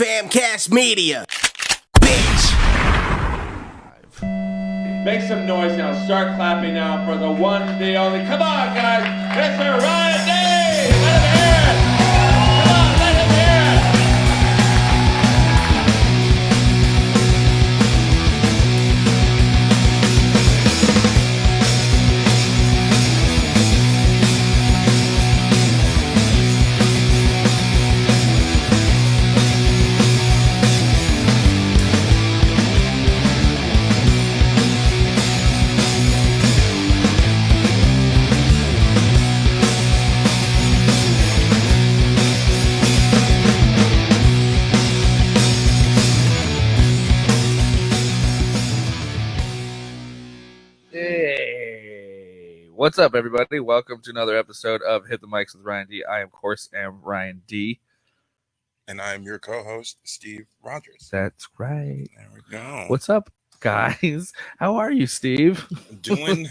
FamCast Media. Bitch. Make some noise now. Start clapping now for the one, the only. Come on, guys. Mr. Ryan Day. Let him hear it. Come on, let him hear it. What's up, everybody? Welcome to another episode of Hit the Mics with Ryan D. I, of course, am Ryan D. And I'm your co-host, Steve Rogers. That's right. There we go. What's up, guys? How are you, Steve? Doing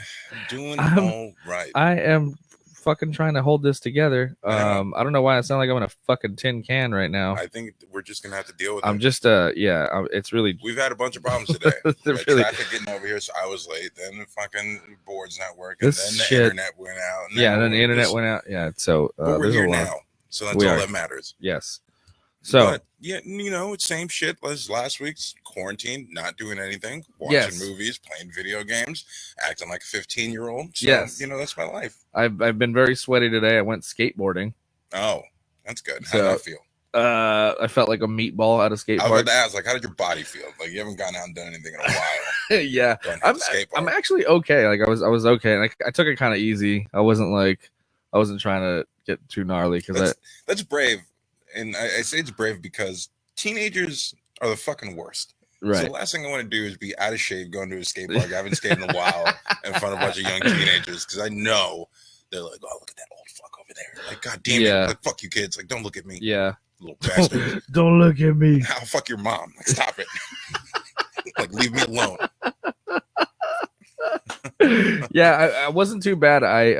all right. I am fucking trying to hold this together. I don't know why I sound like I'm in a fucking tin can right now. I think we're just gonna have to deal with I'm it. just it's really We've had a bunch of problems today. really, Traffic getting over here, so I was late. Then the fucking board's not working. This Then the shit- internet went out. and then the internet went out. Yeah, so But we're there's a here lot. now, so that's We all are. that matters. Yes. So But, yeah, you know, it's same shit as last week's quarantine, not doing anything, watching Yes. movies, playing video games, acting like a 15-year-old. So, Yes. you know, that's my life. I've been very sweaty today. I went skateboarding. Oh, that's good. How So- did that feel? I felt like a meatball at a skate I was park. about to ask, like, how did your body feel? Like, you haven't gone out and done anything in a while. Yeah, Going to the skate I'm park. actually okay. Like I was okay, and I took it kind of easy. I wasn't trying to get too gnarly because That's brave. And I say it's brave because teenagers are the fucking worst. So right. the last thing I want to do is be out of shape going to a skate park. I haven't skated in a while in front of a bunch of young teenagers because I know they're like, oh, look at that old fuck over there. Like, God damn Yeah. it. Like, fuck you kids. Like, don't look at me. Yeah. Little bastard. Don't look at me. I'll fuck your mom. Like, stop it. Like, leave me alone. Yeah, I wasn't too bad. Like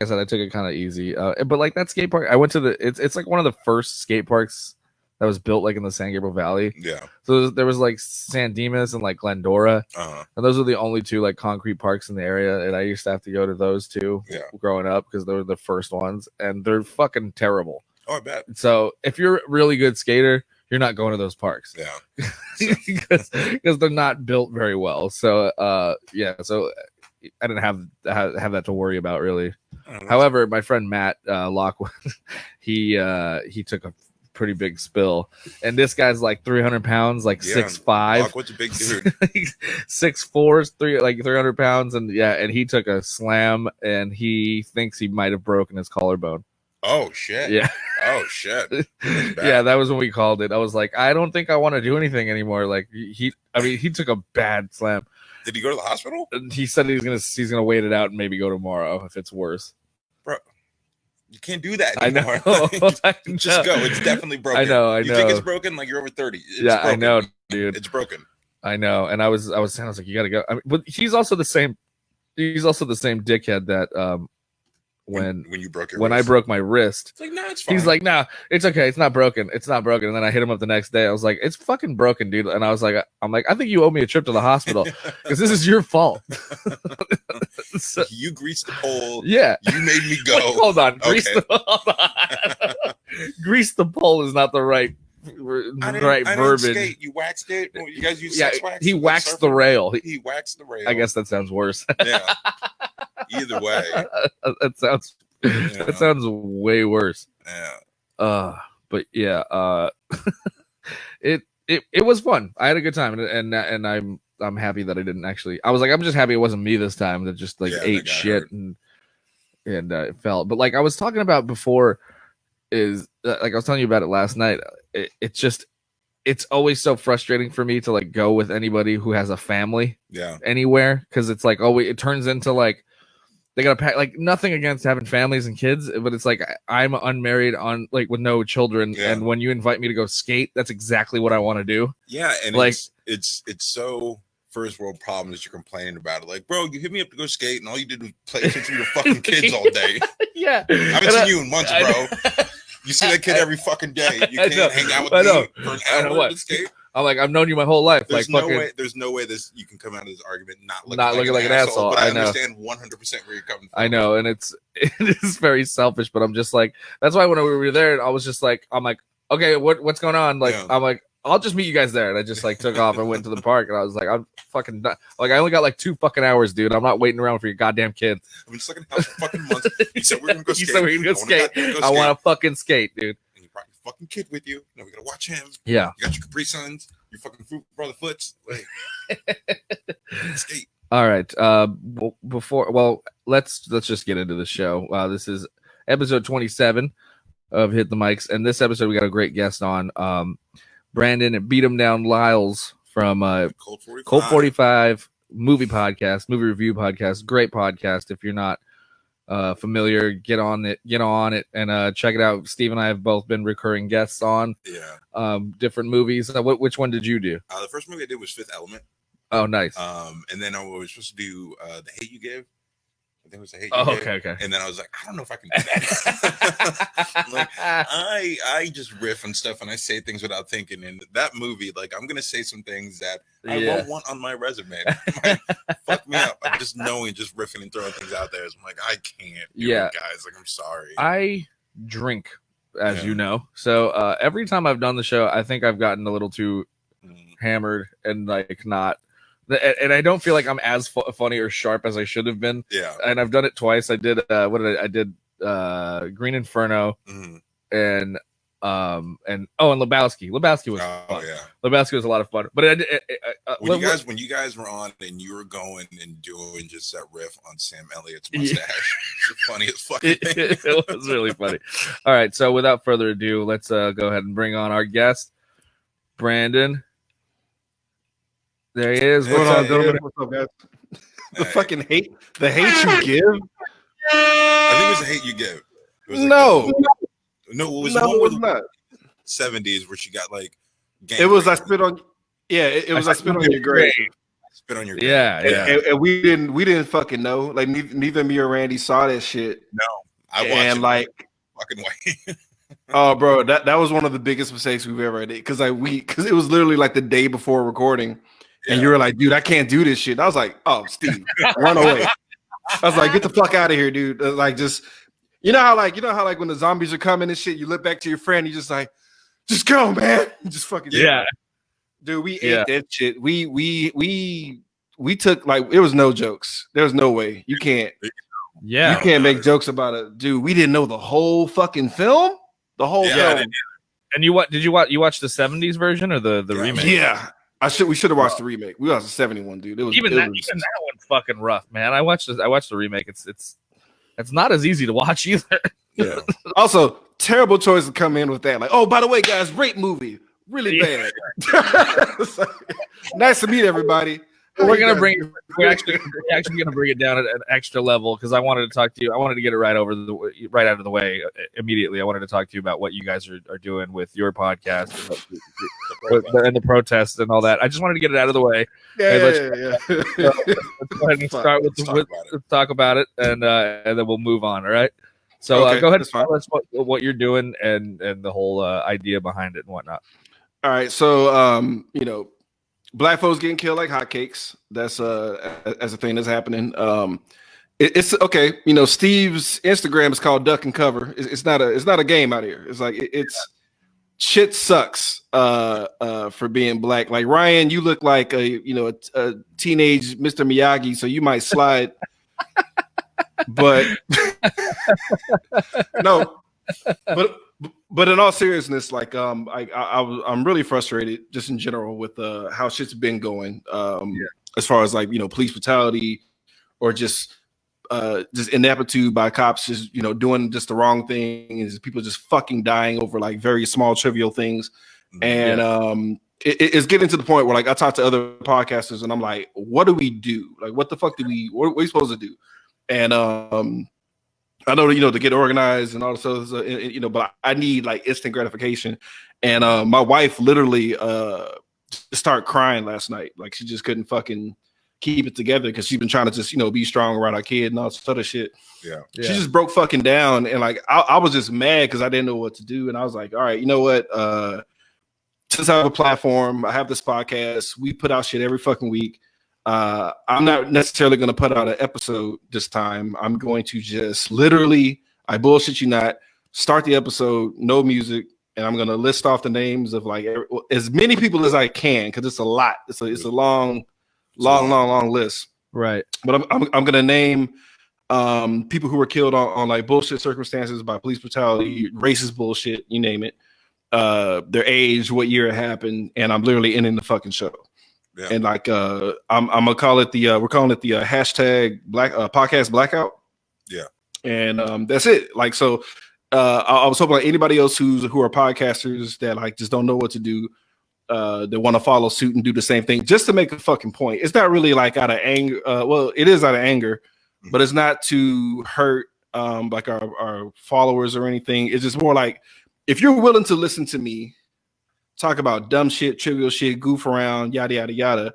I said, I took it kind of easy. But like that skate park, I went to it's like one of the first skate parks that was built like in the San Gabriel Valley. Yeah. So there was like San Dimas and like Glendora. Uh-huh. And those were the only two like concrete parks in the area, and I used to have to go to those two growing up because they were the first ones, and they're fucking terrible. Oh, I bet. So if you're a really good skater, you're not going to those parks Yeah. because they're not built very well. So so I didn't have that to worry about really. However, my friend Matt Lockwood, he took a pretty big spill, and this guy's like 300 pounds, like 6'5". What's a big dude? 6'4", 300 pounds, and he took a slam, and he thinks he might have broken his collarbone. Oh, shit. Yeah. Oh, shit. That's bad. Yeah, that was when we called it. I was like, I don't think I want to do anything anymore. Like he took a bad slam. Did he go to the hospital? And he said he's gonna wait it out and maybe go tomorrow if it's worse. Bro, you can't do that I anymore. know. I Just know. go. It's definitely broken. I know. You think it's broken? Like you're over 30. It's Yeah, broken. I know, dude. It's broken. I know. And I was like, you gotta go. I mean, but he's also the same dickhead that when you broke your when wrist. I broke my wrist. It's like, no, it's fine. He's like, nah, it's okay. It's not broken. It's not broken. And then I hit him up the next day. I was like, it's fucking broken, dude. And I think you owe me a trip to the hospital because this is your fault. So, you greased the pole. yeah. You made me go. Wait, hold on. Okay. Hold on. Grease the pole is not the right I verbiage. didn't skate. You waxed it. Well, you guys use Yeah, sex wax? he Like waxed the surfing? rail. He waxed the rail. I guess that sounds worse. Yeah. Either way. that sounds way worse. Yeah. But yeah, it was fun. I had a good time, and I'm happy that I didn't actually. I was like, I'm just happy it wasn't me this time that just like ate shit hurt. and it fell. But like I was talking about before, is like I was telling you about it last night. It's always so frustrating for me to like go with anybody who has a family anywhere because it's like it turns into like they gotta pack. Like nothing against having families and kids, but it's like I'm unmarried on like with no children, and when you invite me to go skate, that's exactly what I want to do. Yeah, and like it's so first world problem that you're complaining about it. Like, bro, you hit me up to go skate, and all you did was play with your fucking kids all day. Yeah, I haven't seen you in months, bro. You see that kid every fucking day. You can't hang out with me for an hour to escape. I'm like, I've known you my whole life. There's no way you can come out of this argument not looking like an asshole. But I understand 100% where you're coming from. I know, and it is very selfish. But I'm just like, that's why when we were there, I was just like, I'm like, okay, what's going on? Like, I'm like, I'll just meet you guys there. And I just like took off and went to the park. And I was like, I'm fucking done. Like, I only got like 2 fucking hours, dude. I'm not waiting around for your goddamn kids. I've been stuck in the house for fucking months. You said we're gonna go skate. You said we're gonna go skate. I want to fucking skate, dude. And you brought your fucking kid with you. Now we gotta watch him. Yeah. You got your Capri Suns. Your fucking brother Foots. Like, skate. All right. Let's just get into the show. This is episode 27 of Hit the Mics, and this episode we got a great guest on, Brandon and Bdemdown Lyles from Cold 45 movie review podcast. Great podcast. If you're not familiar, get on it and check it out. Steve and I have both been recurring guests on different movies. Which one did you do? The first movie I did was Fifth Element. Oh, nice. And then I was supposed to do The Hate You Give. I think it was The Hate You Give. Okay. And then I was like, I don't know if I can do that. Like, I just riff and stuff, and I say things without thinking. And that movie, like, I'm gonna say some things that I won't want on my resume. Like, fuck me up. I'm just riffing and throwing things out there. I'm like, I can't do it, guys. Like, I'm sorry. I drink, as you know. So every time I've done the show, I think I've gotten a little too hammered and like not. And I don't feel like I'm as funny or sharp as I should have been. Yeah. And I've done it twice. I did I did Green Inferno and Lebowski. Lebowski was fun. Yeah. Lebowski was a lot of fun. But when you guys were on and you were going and doing just that riff on Sam Elliott's mustache, it's funny as fucking thing. It was really funny. All right, so without further ado, let's go ahead and bring on our guest, Brandon. There he is. What's up, guys? The fucking hate you give. I think it was The Hate You Give. It was like it was one not 70s where she got like. It was I spit on. Yeah, it was I spit on your grave. Spit on your grave. Yeah. And we didn't fucking know. Like neither me or Randy saw that shit. No, I watched it. Like fucking way. Oh, bro, that was one of the biggest mistakes we've ever did because it was literally like the day before recording. And you were like, dude, I can't do this shit. I was like, oh, Steve, run away. I was like, get the fuck out of here, dude. Like, just you know how when the zombies are coming and shit, you look back to your friend, you just like, just go, man. Just fucking dude. We ate that shit. We took like it was no jokes. There was no way you can't. Yeah, you can't make jokes about it, dude. We didn't know the whole fucking film. The whole film. And you watch the 70s version or the remake? Yeah. We should have watched the remake. We watched the 71, dude. It was even that one's fucking rough, man. I watched the remake. It's not as easy to watch either. Yeah. Also, terrible choice to come in with that. Like, oh, by the way, guys, great movie. Really bad. Nice to meet everybody. We're actually gonna bring it down at an extra level because I wanted to talk to you. I wanted to get it right out of the way immediately. I wanted to talk to you about what you guys are doing with your podcast and the protests and all that. I just wanted to get it out of the way. Let's go ahead and start let's talk about it, and then we'll move on. All right. So go ahead and tell us what you're doing and the whole idea behind it and whatnot. All right. So Black folks getting killed like hotcakes. That's a thing that's happening. It's okay. Steve's Instagram is called Duck and Cover. It's not a game out here. It's like it's shit sucks for being black. Like Ryan, you look like a teenage Mr. Miyagi, so you might slide. But no, but in all seriousness, like I'm really frustrated just in general with how shit's been going. As far as like police brutality or just ineptitude by cops, just doing just the wrong thing, is people just fucking dying over like very small trivial things, and it's getting to the point where like I talk to other podcasters and I'm like, what do we do? Like, what the fuck what are we supposed to do? And I know to get organized and all this other, but I need like instant gratification. And my wife literally started crying last night. Like she just couldn't fucking keep it together because she's been trying to just be strong around our kid and all this other shit. Yeah. She just broke fucking down, and like I was just mad because I didn't know what to do, and I was like, all right, you know what? Since I have a platform, I have this podcast. We put out shit every fucking week. I'm not necessarily going to put out an episode this time. I'm going to just literally, I bullshit you not, start the episode, no music, and I'm going to list off the names of like as many people as I can because it's a lot. It's a long list. Right. But I'm going to name people who were killed on like bullshit circumstances by police brutality, racist bullshit, you name it. Their age, what year it happened, and I'm literally ending the fucking show. Yeah. And like I'm gonna call it we're calling it the hashtag Black podcast blackout. Yeah. And that's it. Like so, I was hoping like anybody else who are podcasters that like just don't know what to do, they want to follow suit and do the same thing just to make a fucking point. It's not really like out of anger. Well, it is out of anger, but it's not to hurt like our followers or anything. It's just more like, if you're willing to listen to me talk about dumb shit, trivial shit, goof around, yada, yada, yada,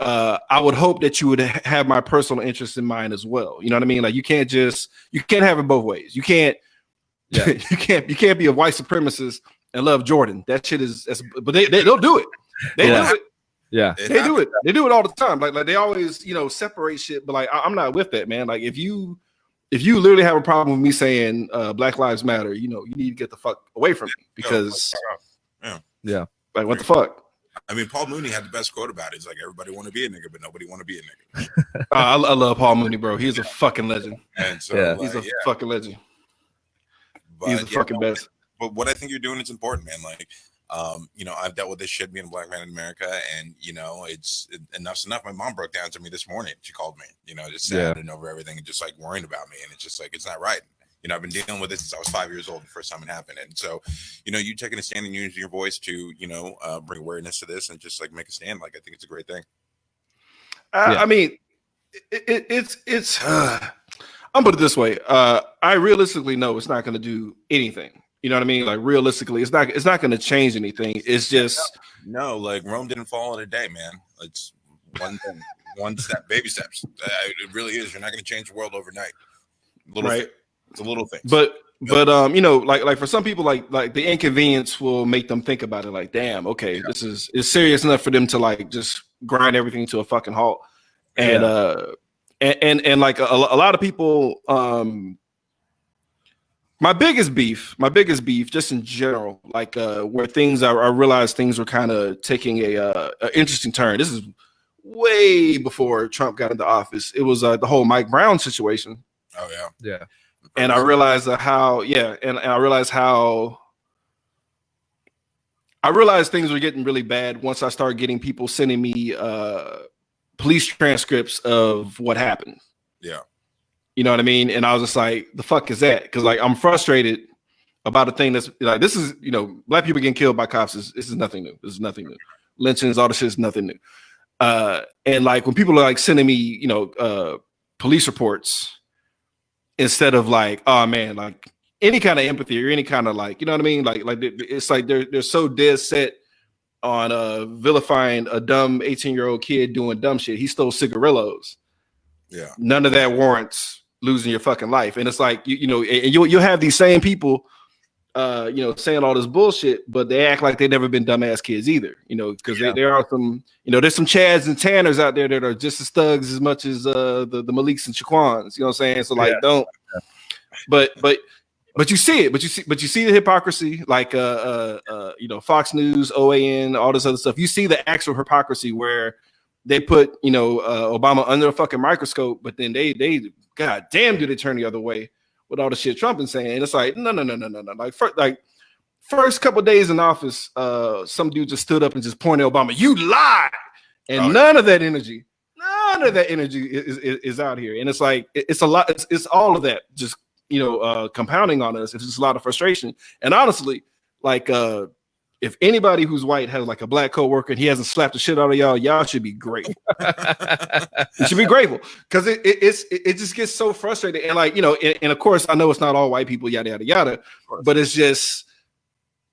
I would hope that you would have my personal interest in mind as well. You know what I mean? Like you can't have it both ways. You can't you can't be a white supremacist and love Jordan. That shit but they'll do it. They do it. Yeah. They do it. They do it all the time. Like they always, separate shit. But like I'm not with that, man. Like if you literally have a problem with me saying Black Lives Matter, you need to get the fuck away from me because like what the fuck? I mean, Paul Mooney had the best quote about it. It's like everybody want to be a nigga, but nobody want to be a nigga. I love Paul Mooney, bro. He's a fucking legend. And so he's a fucking legend. But, he's the fucking best. But what I think you're doing is important, man. Like, I've dealt with this shit being a black man in America, and it's enough's enough. My mom broke down to me this morning. She called me, just sad and over everything, and just like worrying about me, and it's just like it's not right. I've been dealing with this since I was 5 years old, the first time it happened, and so you taking a stand and using your voice to bring awareness to this and just like make a stand. Like I think it's a great thing. I mean, it's. I'm put it this way. I realistically know it's not going to do anything. You know what I mean? Like realistically, it's not going to change anything. It's just no. Like Rome didn't fall in a day, man. It's one thing, one step, baby steps. It really is. You're not going to change the world overnight. Right. It's a little thing. But like for some people, like the inconvenience will make them think about it. Like, damn, okay, this is serious enough for them to like just grind everything to a fucking halt. And and like a lot of people, my biggest beef, just in general, like where things I realized things were kind of taking a interesting turn. This is way before Trump got into office. It was the whole Mike Brown situation. Oh yeah. And I realized how I realized things were getting really bad once I started getting people sending me police transcripts of what happened. Yeah. You know what I mean? And I was just like, the fuck is that? Because like I'm frustrated about a thing that's like this is, black people getting killed by cops this is nothing new. This is nothing new. Lynchings, all this shit is nothing new. And like when people are like sending me, police reports instead of like, oh man, like any kind of empathy or any kind of like, you know what I mean? Like it's like they're so dead set on vilifying a dumb 18-year-old kid doing dumb shit. He stole cigarillos. Yeah. None of that warrants losing your fucking life. And it's like, you'll have these same people, saying all this bullshit, but they act like they've never been dumbass kids either, because there are some, there's some Chads and Tanners out there that are just as thugs as much as the Maliks and Shaquans, you know what I'm saying? So like, don't, but you see it, but you see the hypocrisy, like, Fox News, OAN, all this other stuff. You see the actual hypocrisy where they put, Obama under a fucking microscope, but then they God damn, do they turn the other way with all the shit Trump is saying. And it's like, no. Like first couple of days in office, some dude just stood up and just pointed at Obama, you lied. And none of that energy is out here. And it's like, it's a lot. It's all of that just, compounding on us. It's just a lot of frustration. And honestly, like, if anybody who's white has like a black coworker and he hasn't slapped the shit out of y'all should be grateful. You should be grateful because it just gets so frustrating. And like, and of course I know it's not all white people, yada, yada, yada, but it's just,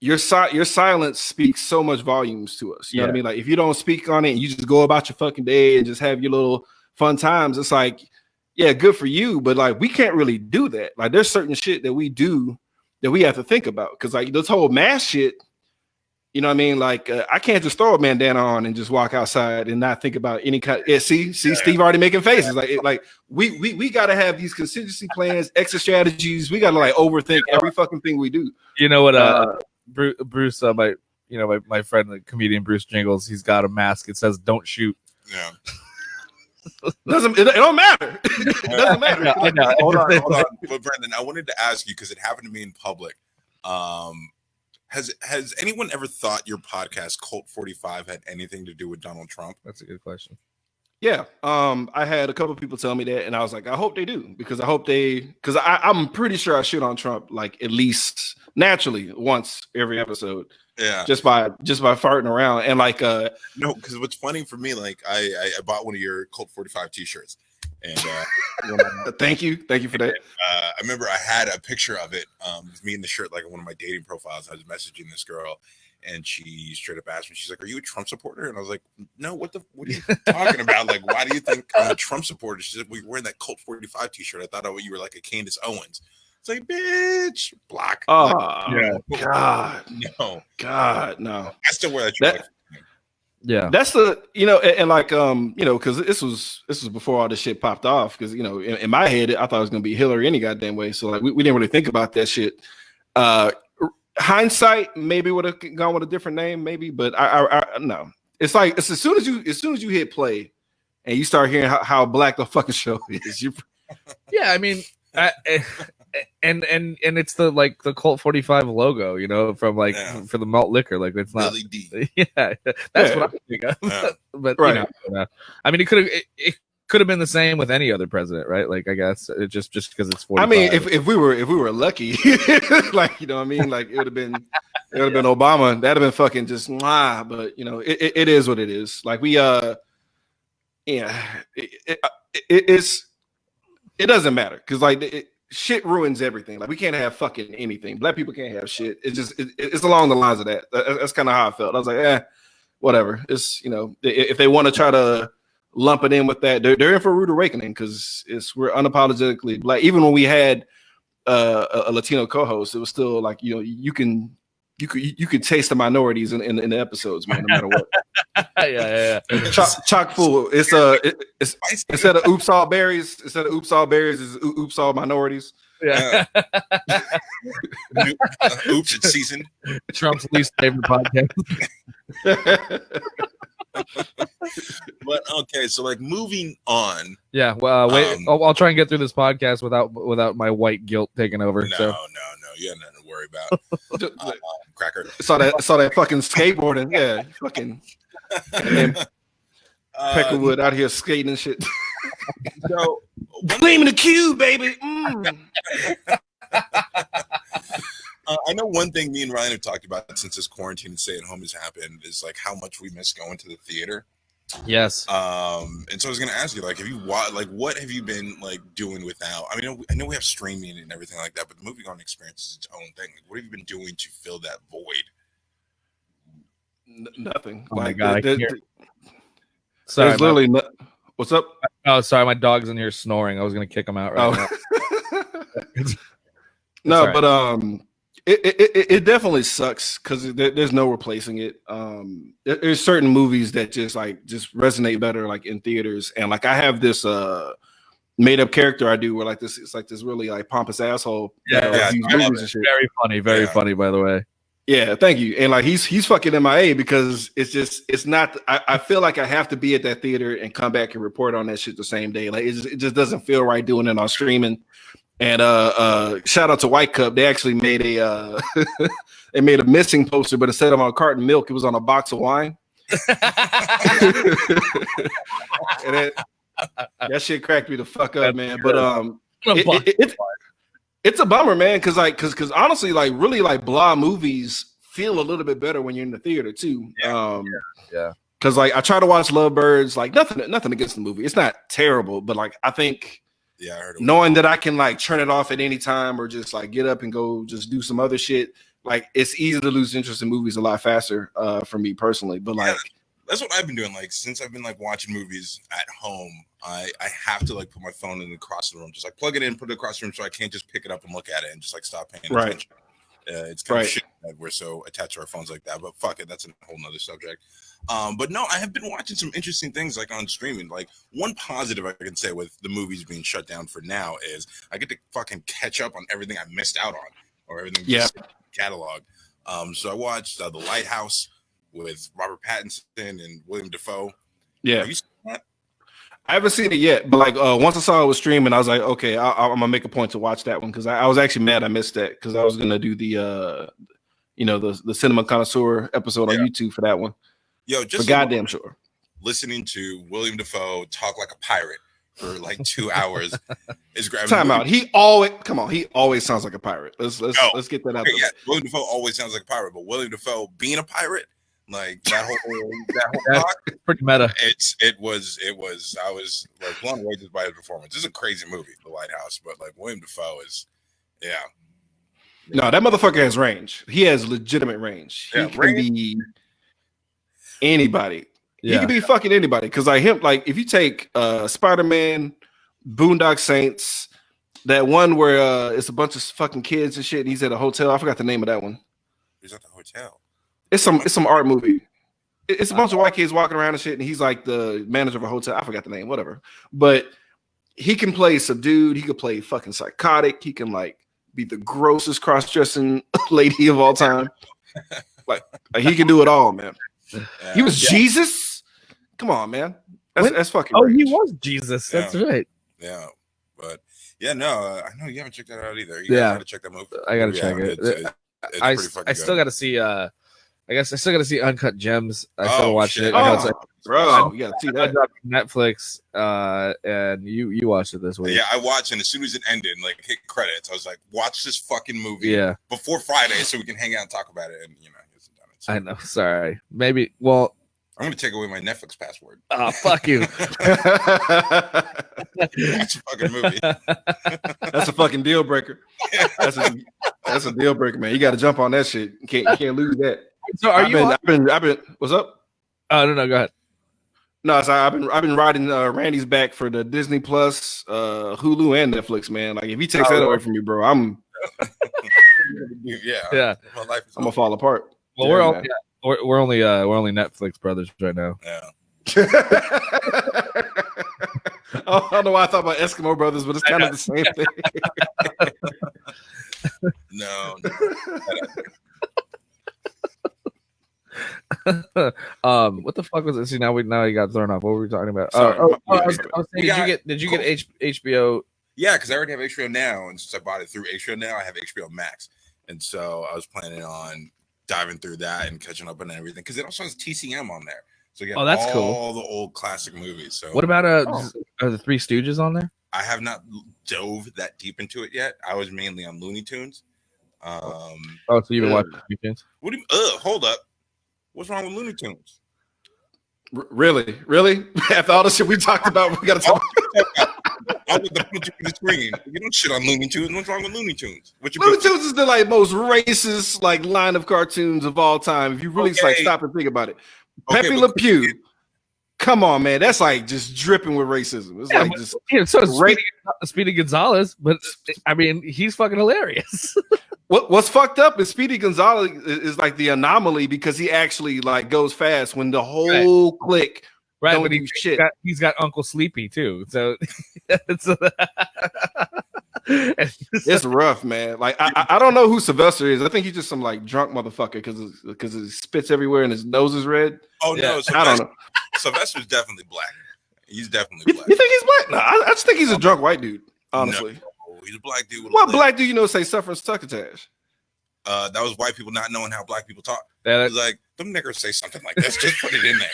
your silence speaks so much volumes to us. You know what I mean? Like if you don't speak on it and you just go about your fucking day and just have your little fun times, it's like, yeah, good for you. But like, we can't really do that. Like there's certain shit that we do that we have to think about. Cause like this whole mask shit, you know what I mean? Like I can't just throw a bandana on and just walk outside and not think about any kind. Yeah, see, Steve already making faces. Like we got to have these contingency plans, exit strategies. We got to like overthink every fucking thing we do. You know what? Bruce, my friend, the comedian Bruce Jingles, he's got a mask. It says "Don't shoot." Yeah. It don't matter. It doesn't matter. I know. Hold on. But Brandon, I wanted to ask you because it happened to me in public. Has anyone ever thought your podcast Cult 45 had anything to do with Donald Trump? That's a good question. Yeah. I had a couple of people tell me that, and I was like, I hope they do, because I'm pretty sure I shit on Trump like at least naturally once every episode. Yeah. Just by farting around. And like no, because what's funny for me, like I bought one of your Cult 45 t-shirts. And thank you for that. I remember I had a picture of it, me in the shirt, like on one of my dating profiles. I was messaging this girl, and she straight up asked me, she's like, "Are you a Trump supporter?" And I was like, "No, what are you talking about? Like, why do you think I'm a Trump supporter?" She said, "Well, you're wearing that Cult 45 t-shirt. I thought you were like a Candace Owens." It's like, bitch, block. Oh, yeah. God, no. I still wear that shirt. Yeah, that's the, and like because this was before all this shit popped off, because in my head I thought it was gonna be Hillary any goddamn way, so like we didn't really think about that shit. Hindsight, maybe would have gone with a different name, maybe, but I no. It's like as soon as you hit play and you start hearing how black the fucking show is, yeah, I mean, and it's the Colt 45 logo, from for the malt liquor, like it's not Billy D. Yeah, that's what I think of. Yeah. But right. I mean, it could have been the same with any other president, right? Like I guess it just because it's 45. I mean, if we were lucky, like what I mean, like it would have been Obama. That'd have been fucking just but it is what it is. Like we it doesn't matter, because like shit ruins everything. Like we can't have fucking anything. Black people can't have shit. It's just it's along the lines of that. That's kind of how I felt. I was like, whatever. It's if they want to try to lump it in with that, they're in for a rude awakening, because we're unapologetically black. Even when we had a Latino co-host, it was still like you can taste the minorities in the episodes, man, no matter what. yeah. Chock full. It's instead of oops all berries, is oops all minorities. Yeah. Oops, it's seasoned. Trump's least favorite podcast. But okay, so like moving on. Yeah, well, wait. I'll try and get through this podcast without my white guilt taking over. No, you have nothing to worry about. Cracker. Saw that fucking skateboarding. Yeah, fucking Peckerwood out here skating and shit. So blaming the cube, baby. I know one thing me and Ryan have talked about since this quarantine and stay at home has happened is like how much we miss going to the theater. Yes. And so I was going to ask you, like, what have you been like doing without? I mean, I know we have streaming and everything like that, but the movie going experience is its own thing. Like, what have you been doing to fill that void? Nothing. Oh my God! There's Sorry, what's up? Oh, sorry, my dog's in here snoring. I was gonna kick him out right now. No, but it definitely sucks, because there's no replacing it. There's certain movies that just resonate better like in theaters, and like I have this made up character I do where like this, it's like this really like pompous asshole. Very funny, by the way. Yeah, thank you. And like he's fucking MIA, because it's not. I feel like I have to be at that theater and come back and report on that shit the same day. Like it just doesn't feel right doing it on streaming. And shout out to White Cup. They actually made a they made a missing poster, but instead of on a carton of milk, it was on a box of wine. And that shit cracked me the fuck up, man. But it's a bummer, man, because honestly, like really like blah movies feel a little bit better when you're in the theater too. Yeah. Because like I try to watch Lovebirds, like nothing against the movie. It's not terrible, but like I think. Yeah, I heard knowing that I can like turn it off at any time, or just like get up and go just do some other shit, like it's easy to lose interest in movies a lot faster for me personally. But like that's what I've been doing. Like since I've been like watching movies at home, I have to like put my phone in across the room, just like plug it in, put it across the room, so I can't just pick it up and look at it and just like stop paying attention. It's kind of shit that we're so attached to our phones like that. But fuck it, that's a whole nother subject. But no, I have been watching some interesting things like on streaming. Like one positive I can say with the movies being shut down for now is I get to fucking catch up on everything I missed out on or everything just catalog. So I watched The Lighthouse with Robert Pattinson and William Dafoe. Yeah. Have you seen that? I haven't seen it yet, but like once I saw it was streaming, I was like, okay, I'm gonna make a point to watch that one because I was actually mad I missed that because I was gonna do the the cinema connoisseur episode on YouTube for that one. Yo, just for goddamn sure. Listening to William Dafoe talk like a pirate for like 2 hours is grabbing. Time out. He always sounds like a pirate. Let's get that out there. Yeah, William Dafoe always sounds like a pirate, but William Dafoe being a pirate, like that whole talk, pretty meta. I was like blown away just by his performance. This is a crazy movie, The Lighthouse, but like William Dafoe is No, that motherfucker has range. He has legitimate range. He can be anybody. He can be fucking anybody. Because like him, like if you take Spider-Man, Boondock Saints, that one where it's a bunch of fucking kids and shit, and he's at a hotel. I forgot the name of that one. He's at the hotel. It's some art movie. It's a bunch of white kids walking around and shit, and he's like the manager of a hotel. I forgot the name, whatever. But he can play subdued. He could play fucking psychotic. He can like be the grossest cross-dressing lady of all time. like he can do it all, man. He was Jesus. Come on, man. That's fucking. Oh, he was Jesus. That's right. Yeah, but I know you haven't checked that out either. You gotta check that movie. I gotta check it. I still gotta see. I guess I still gotta see Uncut Gems. I still watch it. Bro, you gotta see that. Netflix. And you watched it this week. Yeah, I watched, and as soon as it ended, like hit credits, I was like, watch this fucking movie. Yeah. Before Friday, so we can hang out and talk about it. And so. I know. Sorry. Maybe. Well, I'm gonna take away my Netflix password. Oh, fuck you. Watch a fucking movie. That's a fucking deal breaker. That's a deal breaker, man. You got to jump on that shit. You can't lose that. So I've been. What's up? Oh no, go ahead. No, so I've been riding Randy's back for the Disney Plus, Hulu, and Netflix, man. Like if he takes that away from me, bro, I'm yeah. My life is I'm gonna fall apart. Well, we're only Netflix brothers right now. Yeah. I don't know why I thought about Eskimo Brothers, but it's kind of the same thing. No. What the fuck was it? See, now you got thrown off. What were we talking about? Sorry, I was saying, did you get HBO? Yeah, because I already have HBO Now, and since I bought it through HBO Now, I have HBO Max, and so I was planning on diving through that and catching up on everything because it also has TCM on there. So you get all the old classic movies. So what about are the Three Stooges on there? I have not dove that deep into it yet. I was mainly on Looney Tunes. So you've been watching Looney Tunes? What do you? Hold up. What's wrong with Looney Tunes? Really? After all the shit we talked about, we got to talk. I would put you in the screen. You don't shit on Looney Tunes. What's wrong with Looney Tunes? Looney Tunes is the most racist line of cartoons of all time. If you really stop and think about it, Pepe Le Pew. Come on, man. That's like just dripping with racism. It's so Speedy Gonzalez, but I mean, he's fucking hilarious. What's fucked up is Speedy Gonzalez is like the anomaly because he actually like goes fast when the whole clique don't do shit. He's got Uncle Sleepy too. So it's rough, man. Like I don't know who Sylvester is. I think he's just some like drunk motherfucker because he spits everywhere and his nose is red. Oh no, I don't know. Sylvester's definitely black. He's definitely black. You think he's black? No, I just think he's a drunk white dude. Honestly, no, he's a black dude. What black dude say suffering succotash? That was white people not knowing how black people talk. Yeah, it's like them niggers say something like this. Just put it in there.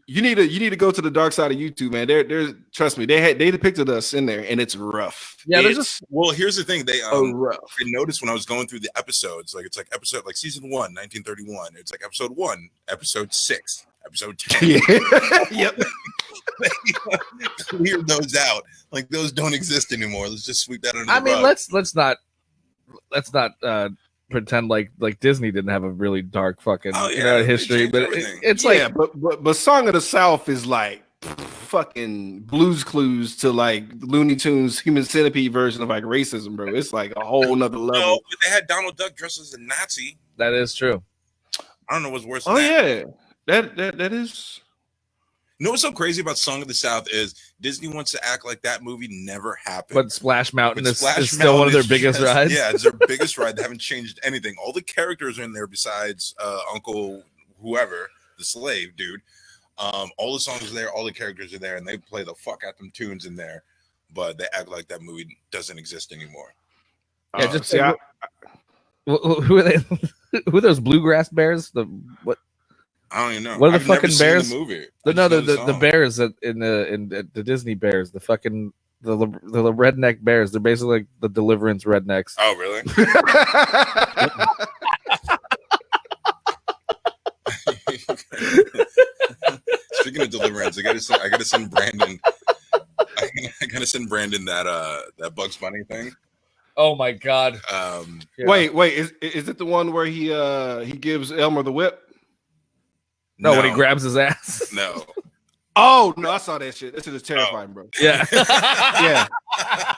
You need to go to the dark side of YouTube, man. There's trust me, they depicted us in there, and it's rough. Yeah, well, here's the thing. They rough. I noticed when I was going through the episodes, like it's like episode like season 1, 1931. It's like episode 1, episode 6, episode 10. Yep. Clear those out. Like those don't exist anymore. Let's just sweep that under the rug. Let's not. pretend like Disney didn't have a really dark fucking history, but it's like but Song of the South is like fucking Blue's Clues to like Looney Tunes Human Centipede version of like racism, bro. It's like a whole nother level. No, but they had Donald Duck dressed as a Nazi. That is true. I don't know what's worse. Oh yeah, that is. You know what's so crazy about Song of the South is Disney wants to act like that movie never happened. But Splash Mountain is still one of their biggest rides. Yeah, it's their biggest ride. They haven't changed anything. All the characters are in there besides Uncle whoever, the slave dude. All the songs are there, all the characters are there, and they play the fuck out them tunes in there. But they act like that movie doesn't exist anymore. Yeah, just see. Who are they? Who are those bluegrass bears? What? I don't even know. What are the fucking bears? The movie. The bears in the Disney bears. The fucking the redneck bears. They're basically like the Deliverance rednecks. Oh really? Speaking of Deliverance, I gotta send Brandon. I gotta send Brandon that Bugs Bunny thing. Oh my god! Yeah. Wait, is it the one where he gives Elmer the whip? No, when he grabs his ass. No. Oh no, I saw that shit. This is terrifying, bro. Yeah, yeah,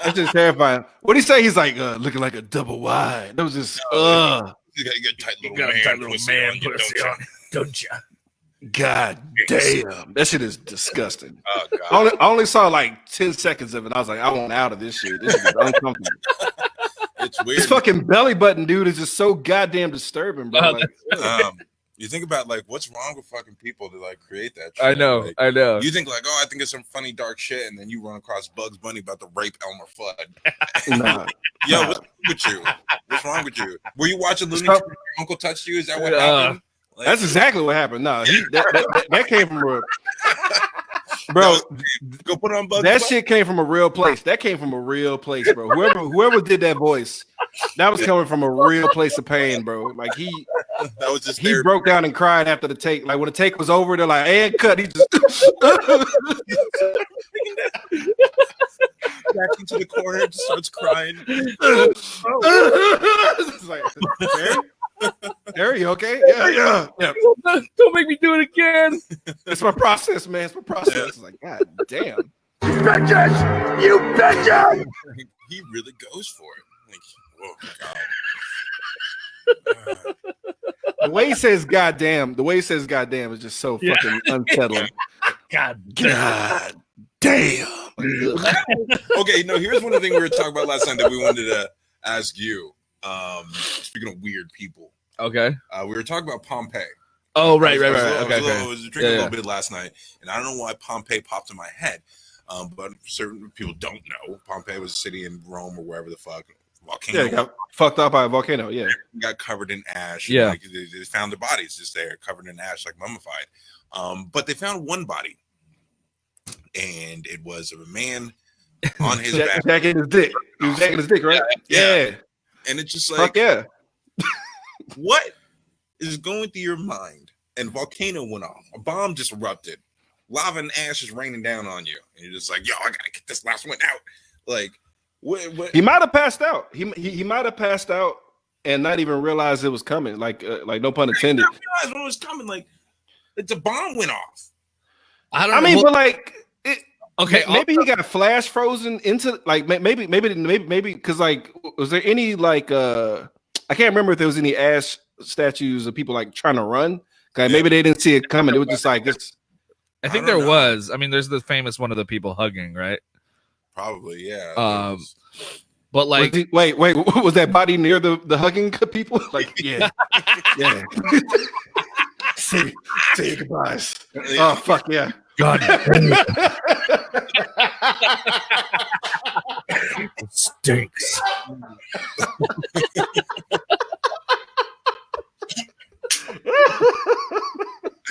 it's just terrifying. What did he say? He's like looking like a double wide. That was just You got a tight little man pussy on, don't you? God damn, that shit is disgusting. Oh god, I only saw like 10 seconds of it. I was like, I want out of this shit. This is uncomfortable. It's weird. This fucking belly button dude is just so goddamn disturbing, bro. Like, you think about like what's wrong with fucking people to like create that shit. I know. You think like, I think it's some funny dark shit, and then you run across Bugs Bunny about to rape Elmer Fudd. Nah. Yo, what's wrong with you? What's wrong with you? Were you watching Looney Tunes? Your uncle touched you? Is that what happened? Like, that's exactly what happened. No, that came from a bro. Go put on Bugs. That shit came from a real place. That came from a real place, bro. Whoever did that voice, that was coming from a real place of pain, bro. Like he broke down and cried after the take. Like when the take was over, they're like, "And cut." He just back into the corner, just starts crying. It's like, Harry, you okay? Yeah. Don't make me do it again. It's my process, man. It's my process. Yeah. It's like, God damn. Bitches! You bitches! He really goes for it. Like, oh god. The way he says "goddamn," is just so fucking unsettling. God damn. Okay, no. Here's one of the things we were talking about last time that we wanted to ask you. Speaking of weird people, okay. We were talking about Pompeii. Oh, right. I was drinking a little bit last night, and I don't know why Pompeii popped in my head. But certain people don't know. Pompeii was a city in Rome or wherever the fuck. Volcano. Yeah, got fucked up by a volcano. Yeah, got covered in ash. Yeah, like, they found the bodies just there, covered in ash, like mummified. But they found one body, and it was of a man on his back, jacking his dick. He was jacking his dick, right? Yeah. And it's just like, fuck yeah. What is going through your mind? And volcano went off. A bomb just erupted. Lava and ash is raining down on you, and you're just like, yo, I gotta get this last one out. Like, what? He might have passed out. He might have passed out and not even realize it was coming. Like no pun intended. I didn't realize when it was coming. Like, the bomb went off. I mean, but like, okay, maybe he got flash frozen into like maybe because like, was there any like I can't remember if there was any ash statues of people like trying to run. Like, maybe they didn't see it coming. It was just like it's. I think there was. I mean, there's the famous one of the people hugging, right? Probably, yeah. But like, wait, was that body near the hugging people? Like, yeah, yeah. Say your goodbyes. Oh fuck yeah! God, it stinks.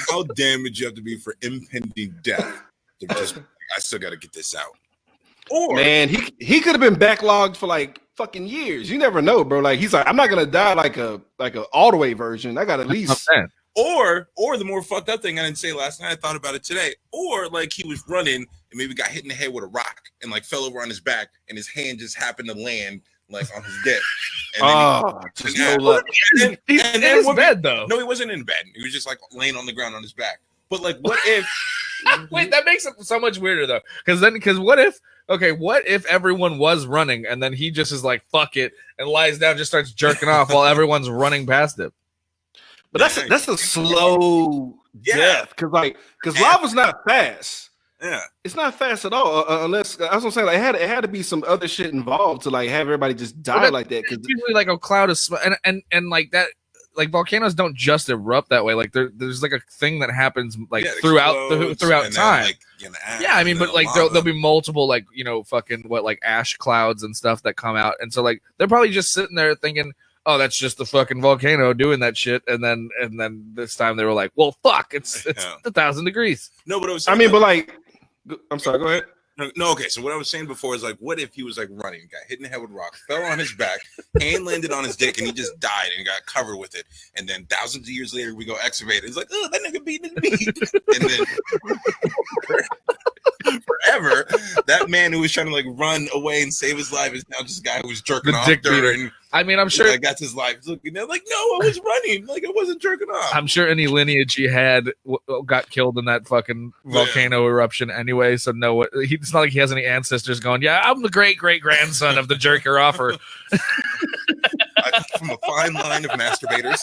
How damaged you have to be for impending death? To just, I still got to get this out. Or man, he could have been backlogged for like fucking years. You never know, bro. Like he's like, I'm not gonna die like a all the way version. I got at least. Or the more fucked up thing I didn't say last night. I thought about it today. Or like he was running and maybe got hit in the head with a rock and like fell over on his back and his hand just happened to land like on his dick. And just no luck. He's in his bed though. No, he wasn't in bed. He was just like laying on the ground on his back. But like, what if? Wait, that makes it so much weirder though. Because what if everyone was running and then he just is like fuck it and lies down, just starts jerking off while everyone's running past him. But that's a slow death because lava's not fast. Yeah, it's not fast at all. Unless I was gonna say like it had to be some other shit involved to like have everybody just die like that. Because usually like a cloud of smoke and like that. Like volcanoes don't just erupt that way. Like there's like a thing that happens like throughout time. I mean, but like there'll be multiple like fucking like ash clouds and stuff that come out, and so like they're probably just sitting there thinking, oh, that's just the fucking volcano doing that shit, and then this time they were like, well, fuck, it's 1,000 degrees. No, but it was. I'm sorry. Go ahead. No, okay. So what I was saying before is like, what if he was like running, got hit in the head with rocks, fell on his back, hand landed on his dick, and he just died and got covered with it. And then thousands of years later, we go excavate it. It's like, oh, that nigga beating his meat. And then forever, that man who was trying to like run away and save his life is now just a guy who was jerking off during. I mean, I'm sure that's his life. Looking, they're like, no, I was running, like I wasn't jerking off. I'm sure any lineage he had got killed in that fucking volcano eruption anyway. So it's not like he has any ancestors going, yeah, I'm the great grandson of the jerker offer. From a fine line of masturbators.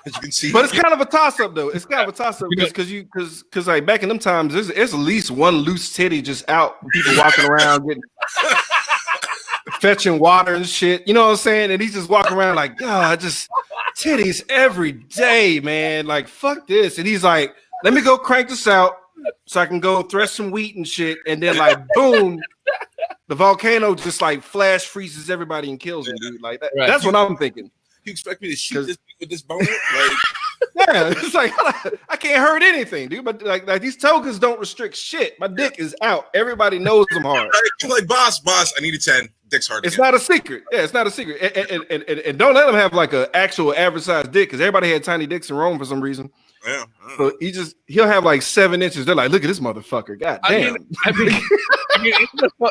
As you can see, but it's kind of a toss-up though. It's kind of a toss-up because like back in them times, there's at least one loose titty just out. People walking around getting fetching water and shit. You know what I'm saying? And he's just walking around like, God, just titties every day, man. Like fuck this. And he's like, let me go crank this out so I can go thresh some wheat and shit. And then like boom, the volcano just like flash freezes everybody and kills them, dude. Like that, that's what I'm thinking. You expect me to shoot this with this boner? Like, yeah, it's like I can't hurt anything, dude. But like these tokens don't restrict shit. My dick is out. Everybody knows I'm hard. Like boss, I need a 10. Dick's hard. It's not a secret. Yeah, it's not a secret. And don't let them have like an actual average size dick because everybody had tiny dicks in Rome for some reason. Yeah. So he'll have like 7 inches. They're like, look at this motherfucker. God damn. I mean,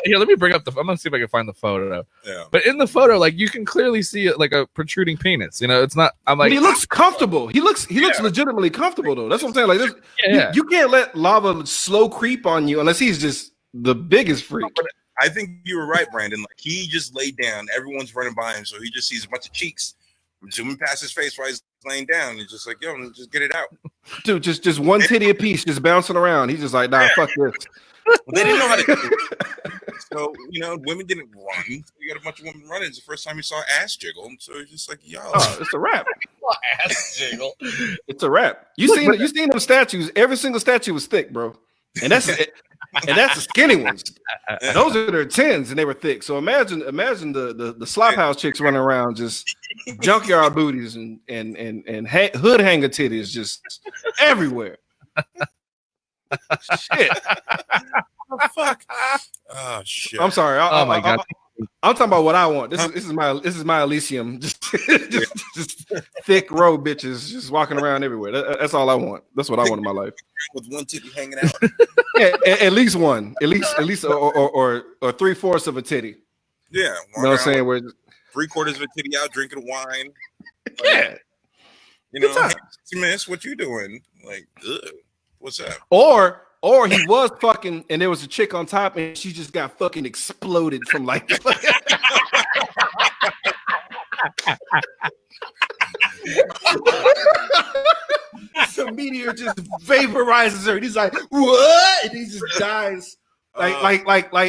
here, let me bring up I'm gonna see if I can find the photo. Yeah. But in the photo, like you can clearly see like a protruding penis. It's not. I'm like, but he looks comfortable. He looks legitimately comfortable though. That's what I'm saying. Like, you can't let lava slow creep on you unless he's just the biggest freak. I think you were right, Brandon. Like he just laid down. Everyone's running by him, so he just sees a bunch of cheeks zooming past his face while he's laying down. He's just like, yo, just get it out, dude. Just one titty a piece, just bouncing around. He's just like, nah, fuck this. Well, they didn't know how to do it. So, women didn't run. You got a bunch of women running. It's the first time you saw ass jiggle. So it's just like, yo. Oh, it's a wrap. Ass jiggle. It's a wrap. You seen them statues. Every single statue was thick, bro. And that's the skinny ones. Those are their 10s, and they were thick. So imagine the slop house chicks running around just junkyard booties and hood hanger titties just everywhere. Shit. Oh, fuck. Oh shit. I'm sorry. Oh my god. I'm talking about what I want. This is my Elysium. Just thick row bitches just walking around everywhere. That's all I want. That's what I want in my life. With one titty hanging out. Yeah, at least one. At least or 3/4 of a titty. Yeah. You know what I'm saying? Where 3/4 of a titty out drinking wine. Yeah. Hey, miss, what you doing? Like, ugh, what's up? Or he was fucking and there was a chick on top and she just got fucking exploded from like some meteor just vaporizes her and he's like, what? And he just dies. Like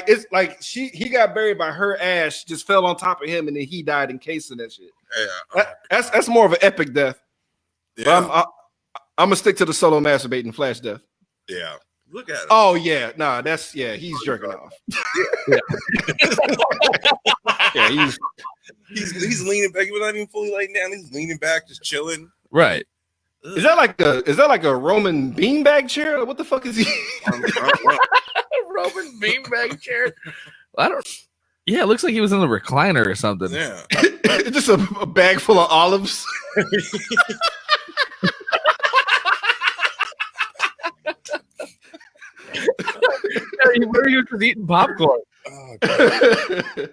it's like he got buried by her ash, just fell on top of him and then he died encased in that shit. Yeah. That's more of an epic death. Yeah. But I'm gonna stick to the solo masturbating flash death. Yeah. Look at him. Oh yeah, nah, he's jerking off. Yeah, he's leaning back. He was not even fully laying down. He's leaning back, just chilling. Right. Is that like a Roman beanbag chair? What the fuck is he? Roman beanbag chair. I don't. Yeah, it looks like he was in the recliner or something. Yeah. Just a bag full of olives. Where are you just eating popcorn? Oh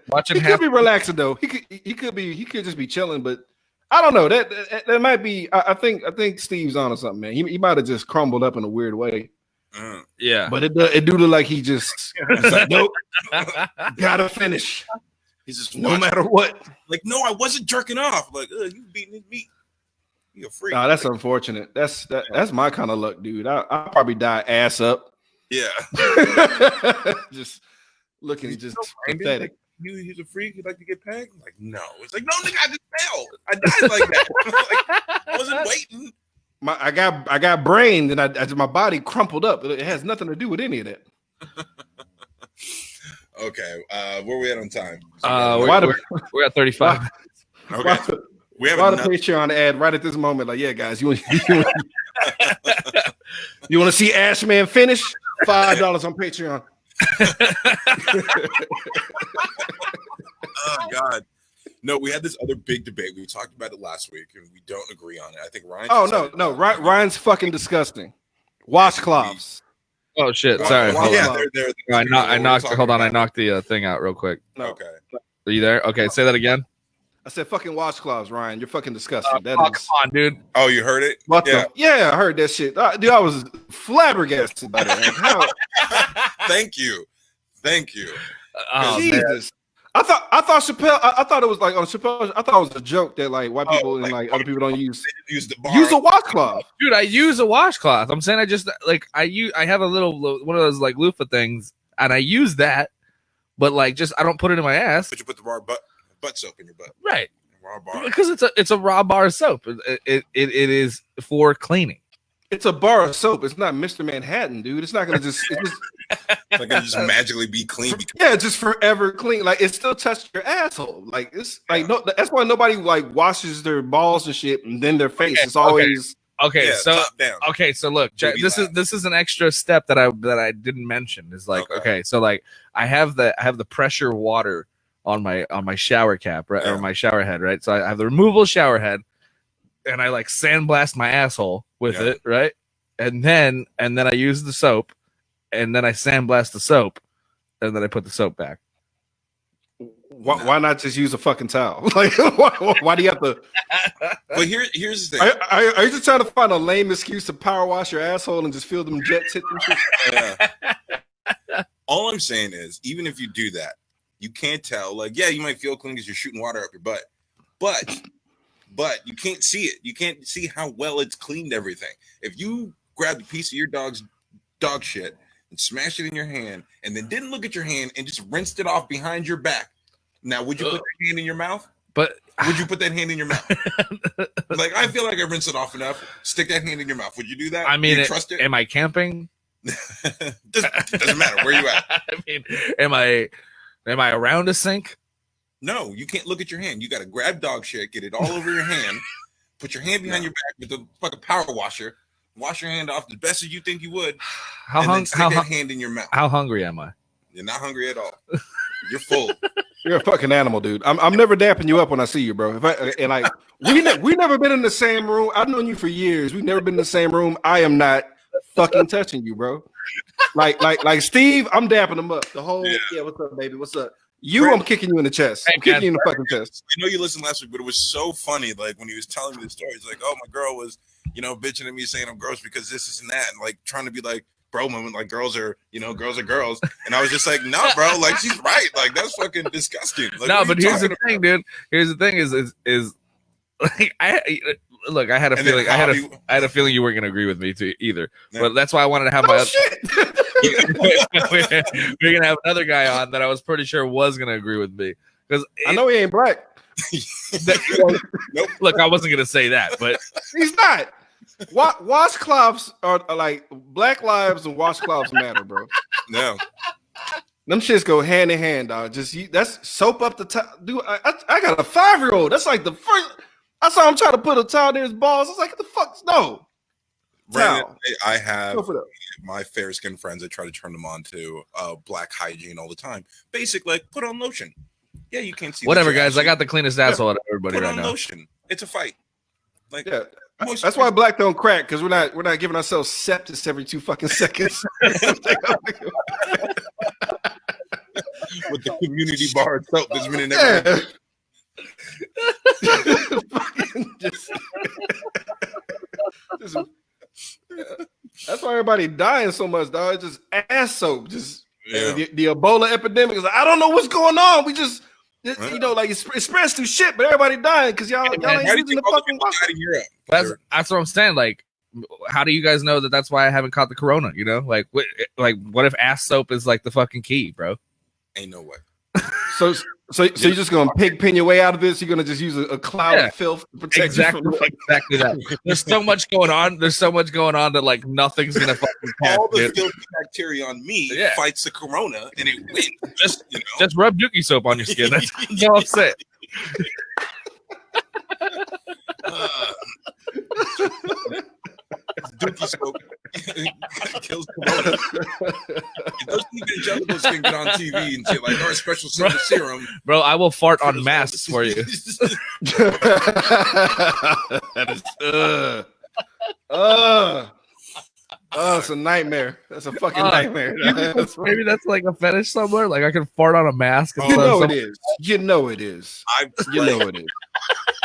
Watching he could be relaxing though. He could just be chilling, but I don't know. That might be. I think Steve's on to something, man. He might have just crumbled up in a weird way. Yeah, but it do look like he's like, nope, gotta finish. He's just no matter what. Like, no, I wasn't jerking off. Like, you beating his meat. You a freak. Nah, that's unfortunate. That's my kind of luck, dude. I'll probably die ass up. Yeah. Just looking just pathetic. Like, he's a freak. He'd like to get pegged? Like, no. It's like, no, nigga, I just fell. I died like that. Like, I wasn't waiting. I got brained and my body crumpled up. It has nothing to do with any of that. Okay, where are we at on time? We're at 35. Okay. We have a Patreon ad right at this moment. Like, yeah, guys, you want to see Ashman finish? $5 on Patreon. Oh God. No, we had this other big debate. We talked about it last week, and we don't agree on it. I think Ryan. Oh no, Ryan's fucking disgusing. Washcloths. Oh shit! Sorry. I knocked. Hold on. I knocked the thing out real quick. No. Okay. Are you there? Okay. Say that again. I said fucking washcloths, Ryan. You're fucking disgusting. Come on, dude. Oh, you heard it? Yeah, I heard that shit. Dude, I was flabbergasted by that. Thank you. Oh, Jesus. Man. I thought Chappelle. I thought it was like on Chappelle. I thought it was a joke that like white people and like other people don't use a washcloth. Dude, I use a washcloth. I'm saying I have a little one of those like loofah things, and I use that, but like just I don't put it in my ass. But you put the raw butt soap in your butt, right? Raw bar. Because it's a raw bar of soap. It is for cleaning. It's a bar of soap. It's not Mr. Manhattan, dude. It's not gonna just. It's not gonna just magically be clean. Yeah, just forever clean. Like it still touched your asshole. Like it's like no. That's why nobody like washes their balls and shit, and then their face. It's always okay. Yeah, so top down. Okay, so look, this is an extra step that I didn't mention. Is like okay, so like I have the pressure water on my shower cap, right, or my shower head, right. So I have the removable shower head, and I like sandblast my asshole with it, right, and then I use the soap. And then I sandblast the soap, and then I put the soap back. Why not just use a fucking towel? Like, why do you have to? But here's the thing. Are you just trying to find a lame excuse to power wash your asshole and just feel them jets hit them shit? Yeah. All I'm saying is, even if you do that, you can't tell. Like, yeah, you might feel clean because you're shooting water up your butt, but you can't see it. You can't see how well it's cleaned everything. If you grabbed a piece of your dog's dog shit and smashed it in your hand, and then didn't look at your hand and just rinsed it off behind your back. Now, would you put that hand in your mouth? But would you put that hand in your mouth? Like, I feel like I rinsed it off enough. Stick that hand in your mouth. Would you do that? I mean, trust it? Am I camping? Doesn't matter. Where you at? I mean, am I around a sink? No, you can't look at your hand. You got to grab dog shit, get it all over your hand, put your hand behind your back with the fucking power washer. Wash your hand off the best as you think you would. Then stick that hand in your mouth. How hungry am I? You're not hungry at all. You're full. You're a fucking animal, dude. I'm never dapping you up when I see you, bro. We never been in the same room. I've known you for years. We've never been in the same room. I am not fucking touching you, bro. Like Steve, I'm dapping him up. The whole what's up, baby? What's up? I'm kicking you in the chest. I'm kicking you in the fucking chest. I know you listened last week, but it was so funny. Like when he was telling me the story, he's like, "Oh, my girl was, bitching at me saying I'm gross because this and that," and like trying to be like, "Bro, man, like girls are girls." And I was just like, "No, bro, like she's right. Like that's fucking disgusting." Like, no, but here's the thing, dude. Here's the thing is like I had a feeling I had a feeling you weren't gonna agree with me too either. Yeah. But that's why I wanted to have we're gonna have another guy on that I was pretty sure was gonna agree with me because I know he ain't black. Nope. Look, I wasn't gonna say that, but he's not. Washcloths are like Black Lives and washcloths matter, bro. No, them shits go hand in hand, dog. That's soap up the top, dude. I got a 5-year-old. That's like the first. I saw him try to put a towel near his balls. I was like, "What the fuck? No." Brandon, I have my fair skinned friends. I try to turn them on to black hygiene all the time. Basic, like put on lotion. Yeah, you can't see. Whatever, guys. I got the cleanest asshole out of everybody right now. Put on lotion. It's a fight. Like that's why black don't crack because we're not giving ourselves sepsis every 2 fucking seconds. with the community bar soap that's been in there. That's why everybody dying so much, dog. It's just ass soap. Just the Ebola epidemic is like, I don't know what's going on. We just you know, like it spreads through shit, but everybody dying because y'all ain't using the fucking water. That's what I'm saying. Like, how do you guys know that that's why I haven't caught the corona? You know, like what if ass soap is like the fucking key, bro? Ain't no way. So you're just gonna pin your way out of this? You're gonna just use a cloud of filth to protect you from exactly that. There's so much going on. There's so much going on that like nothing's gonna fucking catch. All the filthy bacteria on me fights the corona, and it wins. Just rub Dookie soap on your skin. That's all I'm saying. Dookie soap kills corona. Those evangelicals can get on TV and say like our special serum. Bro, I will fart on masks for you. That is it's a nightmare. That's a fucking nightmare. Maybe that's like a fetish somewhere. Like I can fart on a mask. You know it is. You know it is. You know it is.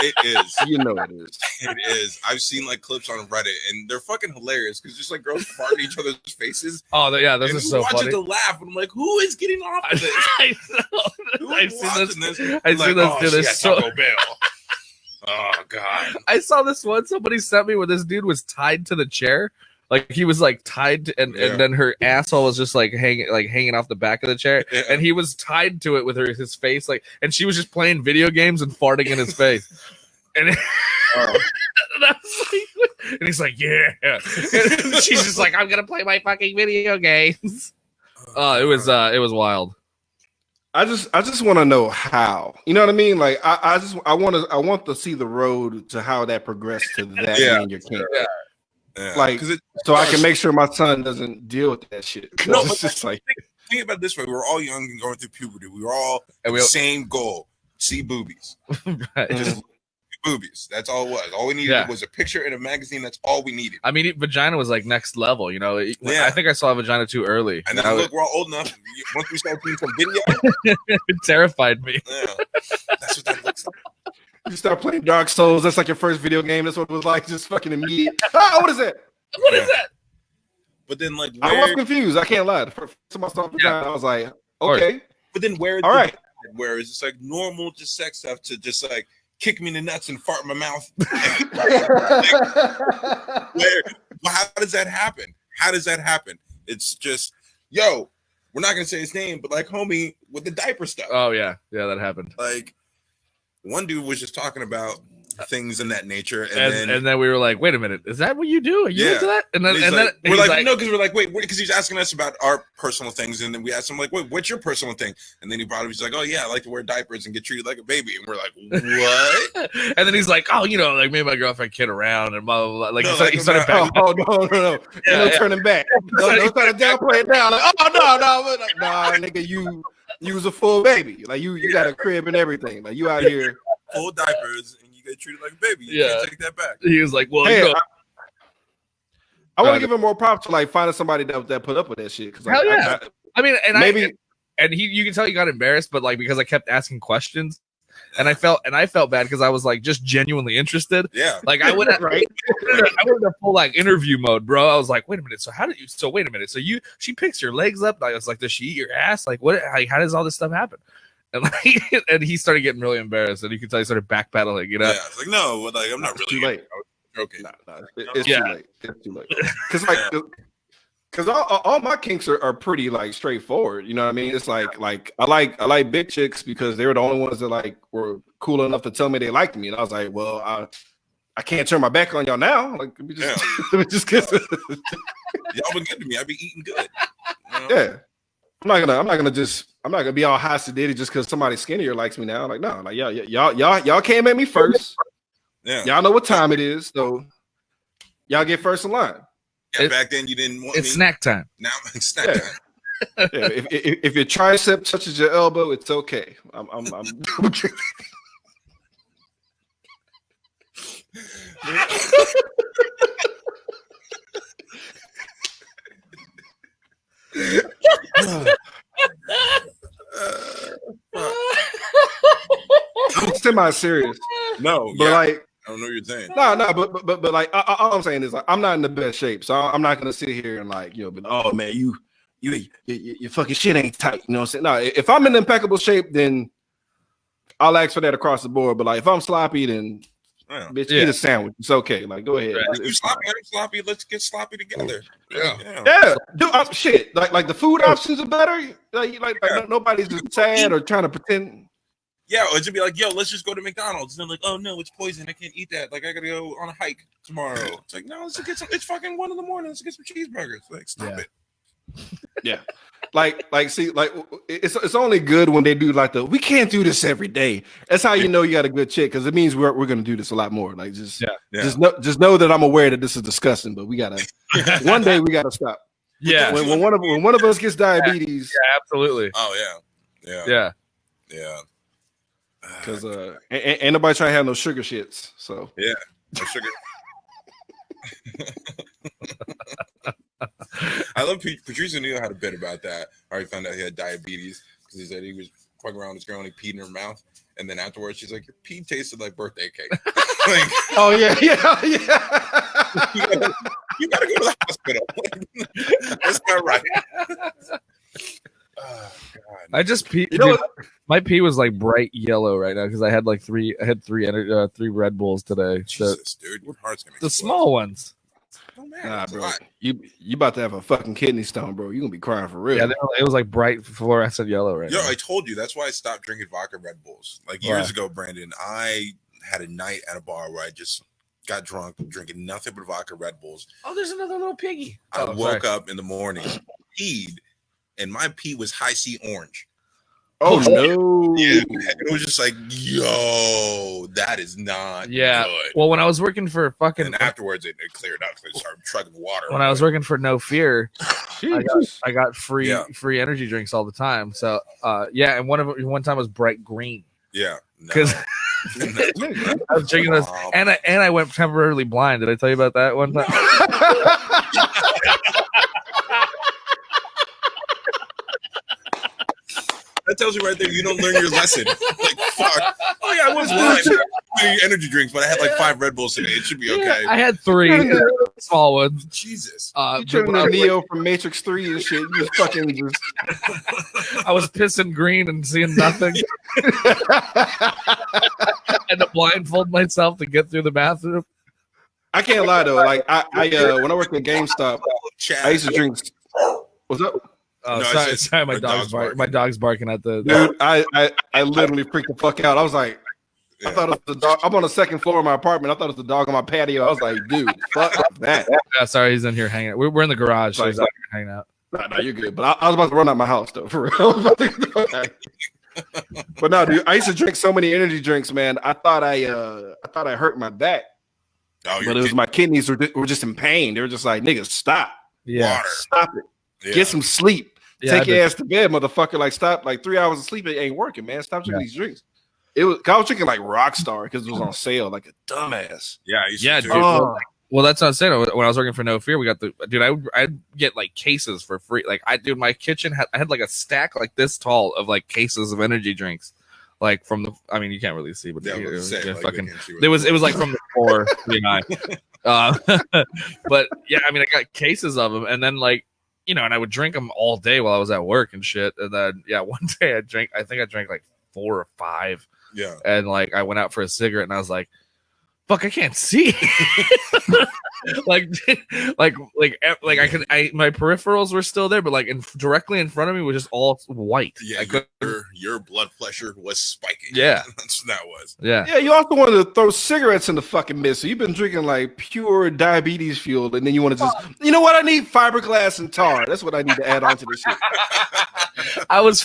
It is. You know it is. It is. I've seen like clips on Reddit, and they're fucking hilarious because just like girls fart in each other's faces. Oh, yeah, this is so funny. To laugh, and I'm like, who is getting off of this? I know. I've seen this. I've seen this. Oh god! I saw this one. Somebody sent me where this dude was tied to the chair. Like he was like tied to, and then her asshole was just like hanging off the back of the chair, and he was tied to it with his face and she was just playing video games and farting in his face, and and he's like, yeah, and she's just like, I'm gonna play my fucking video games. It was wild. I just want to know how. You know what I mean? Like I want to see the road to how that progressed to that in your king. Yeah, like, so I can make sure my son doesn't deal with that shit. No, it's just like think about it this way: we were all young and going through puberty. We were all the same goal: see boobies. Right. Just boobies. That's all it was. All we needed was a picture in a magazine. That's all we needed. I mean, vagina was like next level. You know, I think I saw a vagina too early. And then look, we're all old enough. Once we started seeing some video, it terrified me. Yeah, that's what that looks like. You start playing Dark Souls. That's like your first video game. That's what it was like. Just fucking immediate. What is that? What is that? But then, like, I was confused. I can't lie. The first time I saw it, I was like, okay. But then, where is it's like normal, just sex stuff to just like kick me in the nuts and fart in my mouth? How does that happen? How does that happen? It's just, we're not gonna say his name, but like homie with the diaper stuff. Oh yeah, that happened. Like. One dude was just talking about things in that nature, and then we were like, "Wait a minute, is that what you do? Are you into that?" And then we're like, "No," because we're like, "Wait," because he's asking us about our personal things, and then we asked him like, "Wait, what's your personal thing?" And then he brought up, he's like, "Oh yeah, I like to wear diapers and get treated like a baby," and we're like, "What?" And then he's like, "Oh, you know, like me and my girlfriend kid around and blah blah blah." Like he started back. Oh no, no turning back. No trying to downplay it down. Like, oh no, nah, nigga, you was a full baby. Like you got a crib and everything. Like you out here. Full diapers and you get treated like a baby. You can't take that back. He was like, "Well, hey, I want to give him more props to like finding somebody that put up with that shit." Because hell yeah, I mean, and maybe you can tell he got embarrassed, but like because I kept asking questions, and I felt bad because I was like just genuinely interested. Yeah, like I went right. I went into full like interview mode, bro. I was like, wait a minute. So wait a minute. So she picks your legs up. I was like, does she eat your ass? Like what? How does all this stuff happen? And like, and he started getting really embarrassed, and you could tell he started backpedaling. You know, it's like no, like I'm not really too late. Okay, it's too late. It's too late. Because all my kinks are pretty like straightforward. You know what I mean? It's like I like big chicks because they were the only ones that like were cool enough to tell me they liked me, and I was like, well, I can't turn my back on y'all now. Like, let me just kiss. Y'all been good to me. I be eating good. You know? Yeah. I'm not gonna be all high sedated just because somebody skinnier likes me now. Like, no, like y'all came at me first. Yeah. Y'all know what time it is, so y'all get first in line. Yeah, back then you didn't want me. It's snack time. Now it's snack time. Yeah, if your tricep touches your elbow, it's okay. I'm semi-serious. No, But like, I don't know what you're saying. no, but like, all I'm saying is like, I'm not in the best shape, so I'm not gonna sit here and like, but oh man, your fucking shit ain't tight. You know what I'm saying? No, if I'm in impeccable shape, then I'll ask for that across the board. But like, if I'm sloppy, then bitch, eat a sandwich. It's okay. Like, go ahead. Right. You sloppy, I'm sloppy. Let's get sloppy together. Yeah. Dude, shit. Like the food options are better. Like nobody's just sad or trying to pretend. Yeah, or to be like, yo, let's just go to McDonald's. And they're like, oh no, it's poison. I can't eat that. Like, I gotta go on a hike tomorrow. It's like, no, let's get some. It's fucking 1 a.m. Let's get some cheeseburgers. Like, stop it. Yeah. Like, see, like it's only good when they do like we can't do this every day. That's how you know you got a good chick, because it means we're gonna do this a lot more. Like, just know that I'm aware that this is disgusting, but we gotta one day we gotta stop. Yeah. When one of us gets diabetes. Yeah, absolutely. Oh yeah. Because ain't nobody trying to have no sugar shits. So yeah, no sugar. I love Patrice O'Neal had a bit about that. I already found out he had diabetes because he said he was fucking around with this girl and he peed in her mouth, and then afterwards she's like, "Your pee tasted like birthday cake." Like, oh yeah. You gotta go to the hospital. That's not right. Oh, God. I just pee. My pee was like bright yellow right now because I had like three Red Bulls today. Jesus, dude, your heart's gonna the small ones. Oh, man, nah, bro, you about to have a fucking kidney stone, bro. You gonna be crying for real. Yeah, it was like bright fluorescent yellow right now. I told you that's why I stopped drinking vodka Red Bulls. Like years ago, Brandon, I had a night at a bar where I just got drunk, drinking nothing but vodka Red Bulls. Oh, there's another little piggy. I woke up in the morning, peed, and my pee was high C orange. Oh no! Yeah, it was just like, yo, that is not good. Well, when I was working for fucking, and afterwards it cleared up because I started chugging water. When I was working for No Fear, I got free energy drinks all the time. So and one time was bright green. Yeah, because I was drinking those, and I went temporarily blind. Did I tell you about that one time? That tells you right there you don't learn your lesson. Like, fuck. Oh yeah, I was blind. Energy drinks, but I had like 5 Red Bulls today. It should be okay. I had 3 small ones. Jesus. You turned into Neo from Matrix 3 and shit. You just fucking I was pissing green and seeing nothing. And to blindfold myself to get through the bathroom. I can't lie though. Like I when I worked at GameStop, I used to drink. What's up? Oh, no, sorry, my dog's barking. My dog's barking at the dude. I literally freaked the fuck out. I was like, I thought it was the dog. I'm on the second floor of my apartment. I thought it was the dog on my patio. I was like, dude, fuck that. Yeah, sorry, he's in here hanging out. We're in the garage, so he's out here hanging out. No, you're good. But I was about to run out my house though, for real. But no, dude, I used to drink so many energy drinks, man. I thought I hurt my back. Oh, but it was my kidneys were just in pain. They were just like, nigga, stop. Yeah, stop it. Yeah. Get some sleep. Take your ass to bed, motherfucker. Like, stop. Like 3 hours of sleep, it ain't working, man. Stop drinking these drinks. I was drinking like Rockstar because it was on sale, like a dumbass. Yeah, dude. Well, that's what I'm saying. When I was working for No Fear, we got I'd get like cases for free. Like my kitchen I had like a stack like this tall of like cases of energy drinks. Like from the, I mean, you can't really see, but it was like from the floor behind. But yeah, I mean, I got cases of them, and then like, you know, and I would drink them all day while I was at work and shit. And then one day I think I drank like 4 or 5. Yeah, and like I went out for a cigarette, and I was like, fuck, I can't see. like my peripherals were still there, but like directly in front of me was just all white. Yeah, your blood pressure was spiking. Yeah, that's what that was. Yeah. You also wanted to throw cigarettes in the fucking mist. So you've been drinking like pure diabetes fuel, and then you want to just, you know what? I need fiberglass and tar. That's what I need to add on to this shit. I was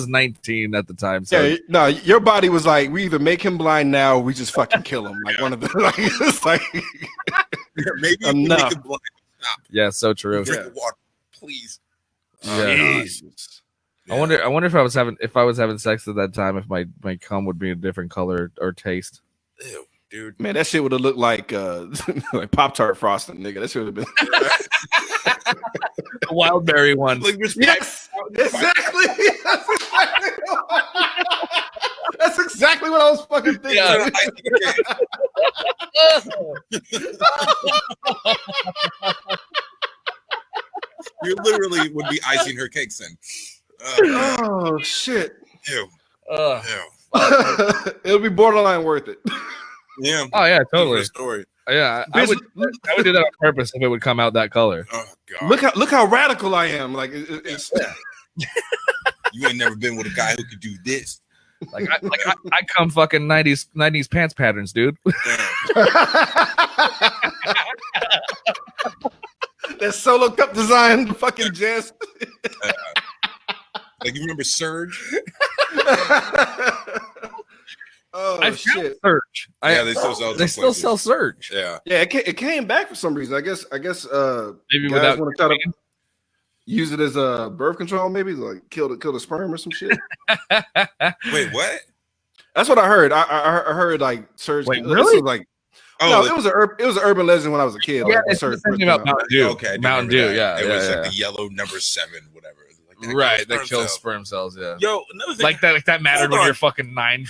19 at the time. So yeah, no, your body was like, we either make him blind now, or we just fucking kill him. Like one of the like, it's like maybe make him blind. Stop. Yeah, so true. Drink the water, please. Yeah. Jesus. Yeah. I wonder if I was having sex at that time, if my cum would be a different color or taste. Ew, dude. Man, that shit would have looked like like Pop-Tart frosting, nigga. That shit would have been the wild berry one. Like, yes, exactly. That's exactly what I was fucking thinking. Yeah. You literally would be icing her cakes then. Oh shit. Ew. Ugh. Ew. It'll be borderline worth it. Yeah. Oh yeah, totally. Story. Yeah, I would do that on purpose if it would come out that color. Oh god. Look how radical I am. Like it's You ain't never been with a guy who could do this. I come fucking 90s pants patterns, dude. that solo cup design fucking jest. Like you remember Surge? Oh I shit! Surge. Yeah, they still sell. They still sell Surge. Yeah. Yeah, it came back for some reason. I guess. Maybe guys without want to try to use it as a birth control, maybe like kill the sperm or some shit. Wait, what? That's what I heard. I heard like Surge. Wait, this really? was like Oh, no, it was an urban legend when I was a kid. Yeah, like, it's Surge the first thing came about out. Mountain Dew. Okay, I do Mountain remember Dew. that. Yeah, It was yeah, like the yellow number 7, whatever. Like right. That sperm kills cells. sperm cells. Yeah. Yo, another thing. Like that mattered Hold when on. you're fucking 9.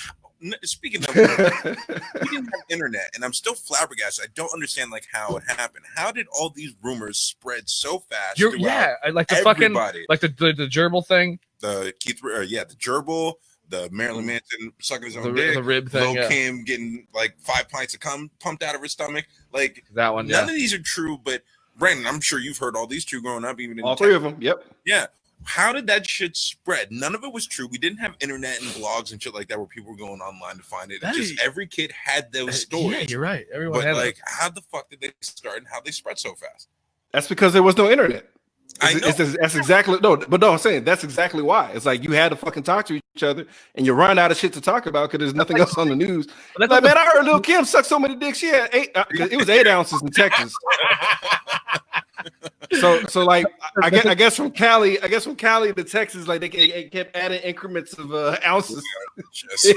Speaking of, we didn't have internet, and I'm still flabbergasted. I don't understand like how it happened. How did all these rumors spread so fast? Yeah, I like the everybody? fucking like the gerbil thing, The the gerbil, the Marilyn Manson sucking his own dick, the rib thing, Lil yeah. Kim getting like 5 pints of cum pumped out of her stomach. Like that one. none Yeah. of these are true, but Brandon, I'm sure you've heard all these true growing up, even in All 3 of them. Yep. Yeah. How did that shit spread? None of it was true. We didn't have internet and blogs and shit like that where people were going online to find it. That It's is- just every kid had those stories. Yeah, you're right. Everyone But had like, how the fuck did they start and how they spread so fast? That's because there was no internet. I know. That's exactly I'm saying that's exactly why. It's like you had to fucking talk to each other, and you run out of shit to talk about because there's nothing else on the news. That's Like, man, I heard Lil Kim suck so many dicks. She had 8. It was 8 ounces in Texas. So like I guess from Cali to Texas, like they kept adding increments of ounces. Just,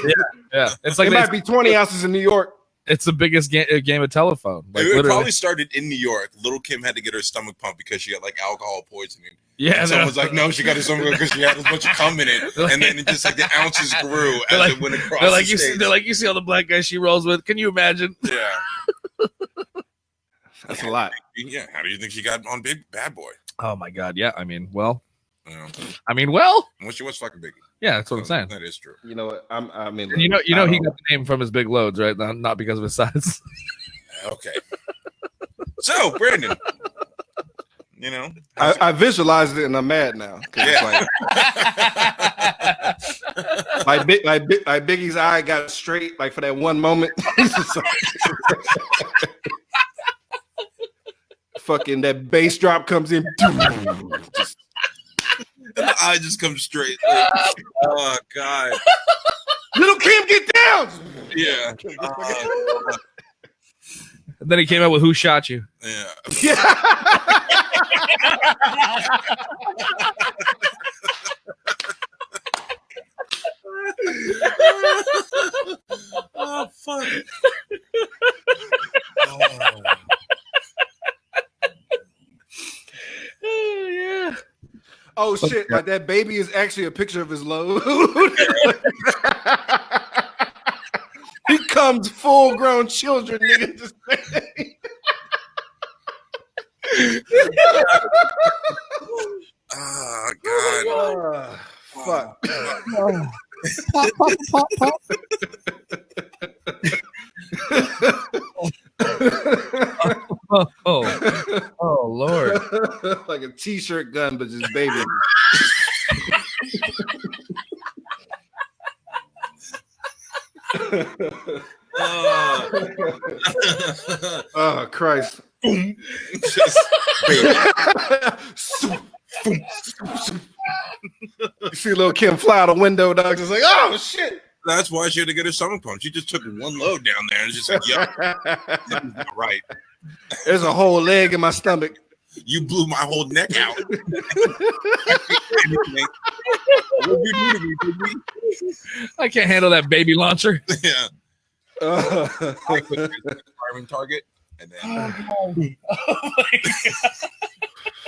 yeah. It's like It might be 20 ounces in New York. it's the biggest game of telephone. Like, it literally. probably started in New York. Little Kim had to get her stomach pumped because she got like alcohol poisoning. Yeah, And someone was like, no, she got her stomach because she had a bunch of cum in it. And then it just like the ounces grew as it went across they're like, the states. you see all the black guys she rolls with. Can you imagine? Yeah. That's a lot. Yeah. How do you think she got on Big Bad Boy? Oh my god, yeah. I mean, well, Well, she was fucking big. yeah, that's what I'm saying. That is true. You know what? I mean, And you know, I he don't- got the name from his big loads, right? Not because of his size. Okay. So, Brandon, you know, I visualized it and I'm mad now. 'Cause Yeah. it's like Biggie's eye got straight like for that one moment. Fucking that bass drop comes in. Just- and the eye just comes straight. Like, oh God. Little Kim, get down. Yeah. And then he came out with "Who Shot You?" Yeah. Oh fuck. Oh yeah. Oh shit! Like that baby is actually a picture of his load. He comes full-grown children, nigga. Just Oh God. fuck. Oh Lord. Like a t-shirt gun, but just baby. Oh Christ. Just baby. You see little Kim fly out a window, dog. Just like, oh shit. That's why she had to get her stomach pumped. She just took one load down there and it's just like, yeah, something's not right. There's a whole leg in my stomach. You blew my whole neck out. What you do to me, baby? I can't handle that baby launcher. Yeah. Firing target. And then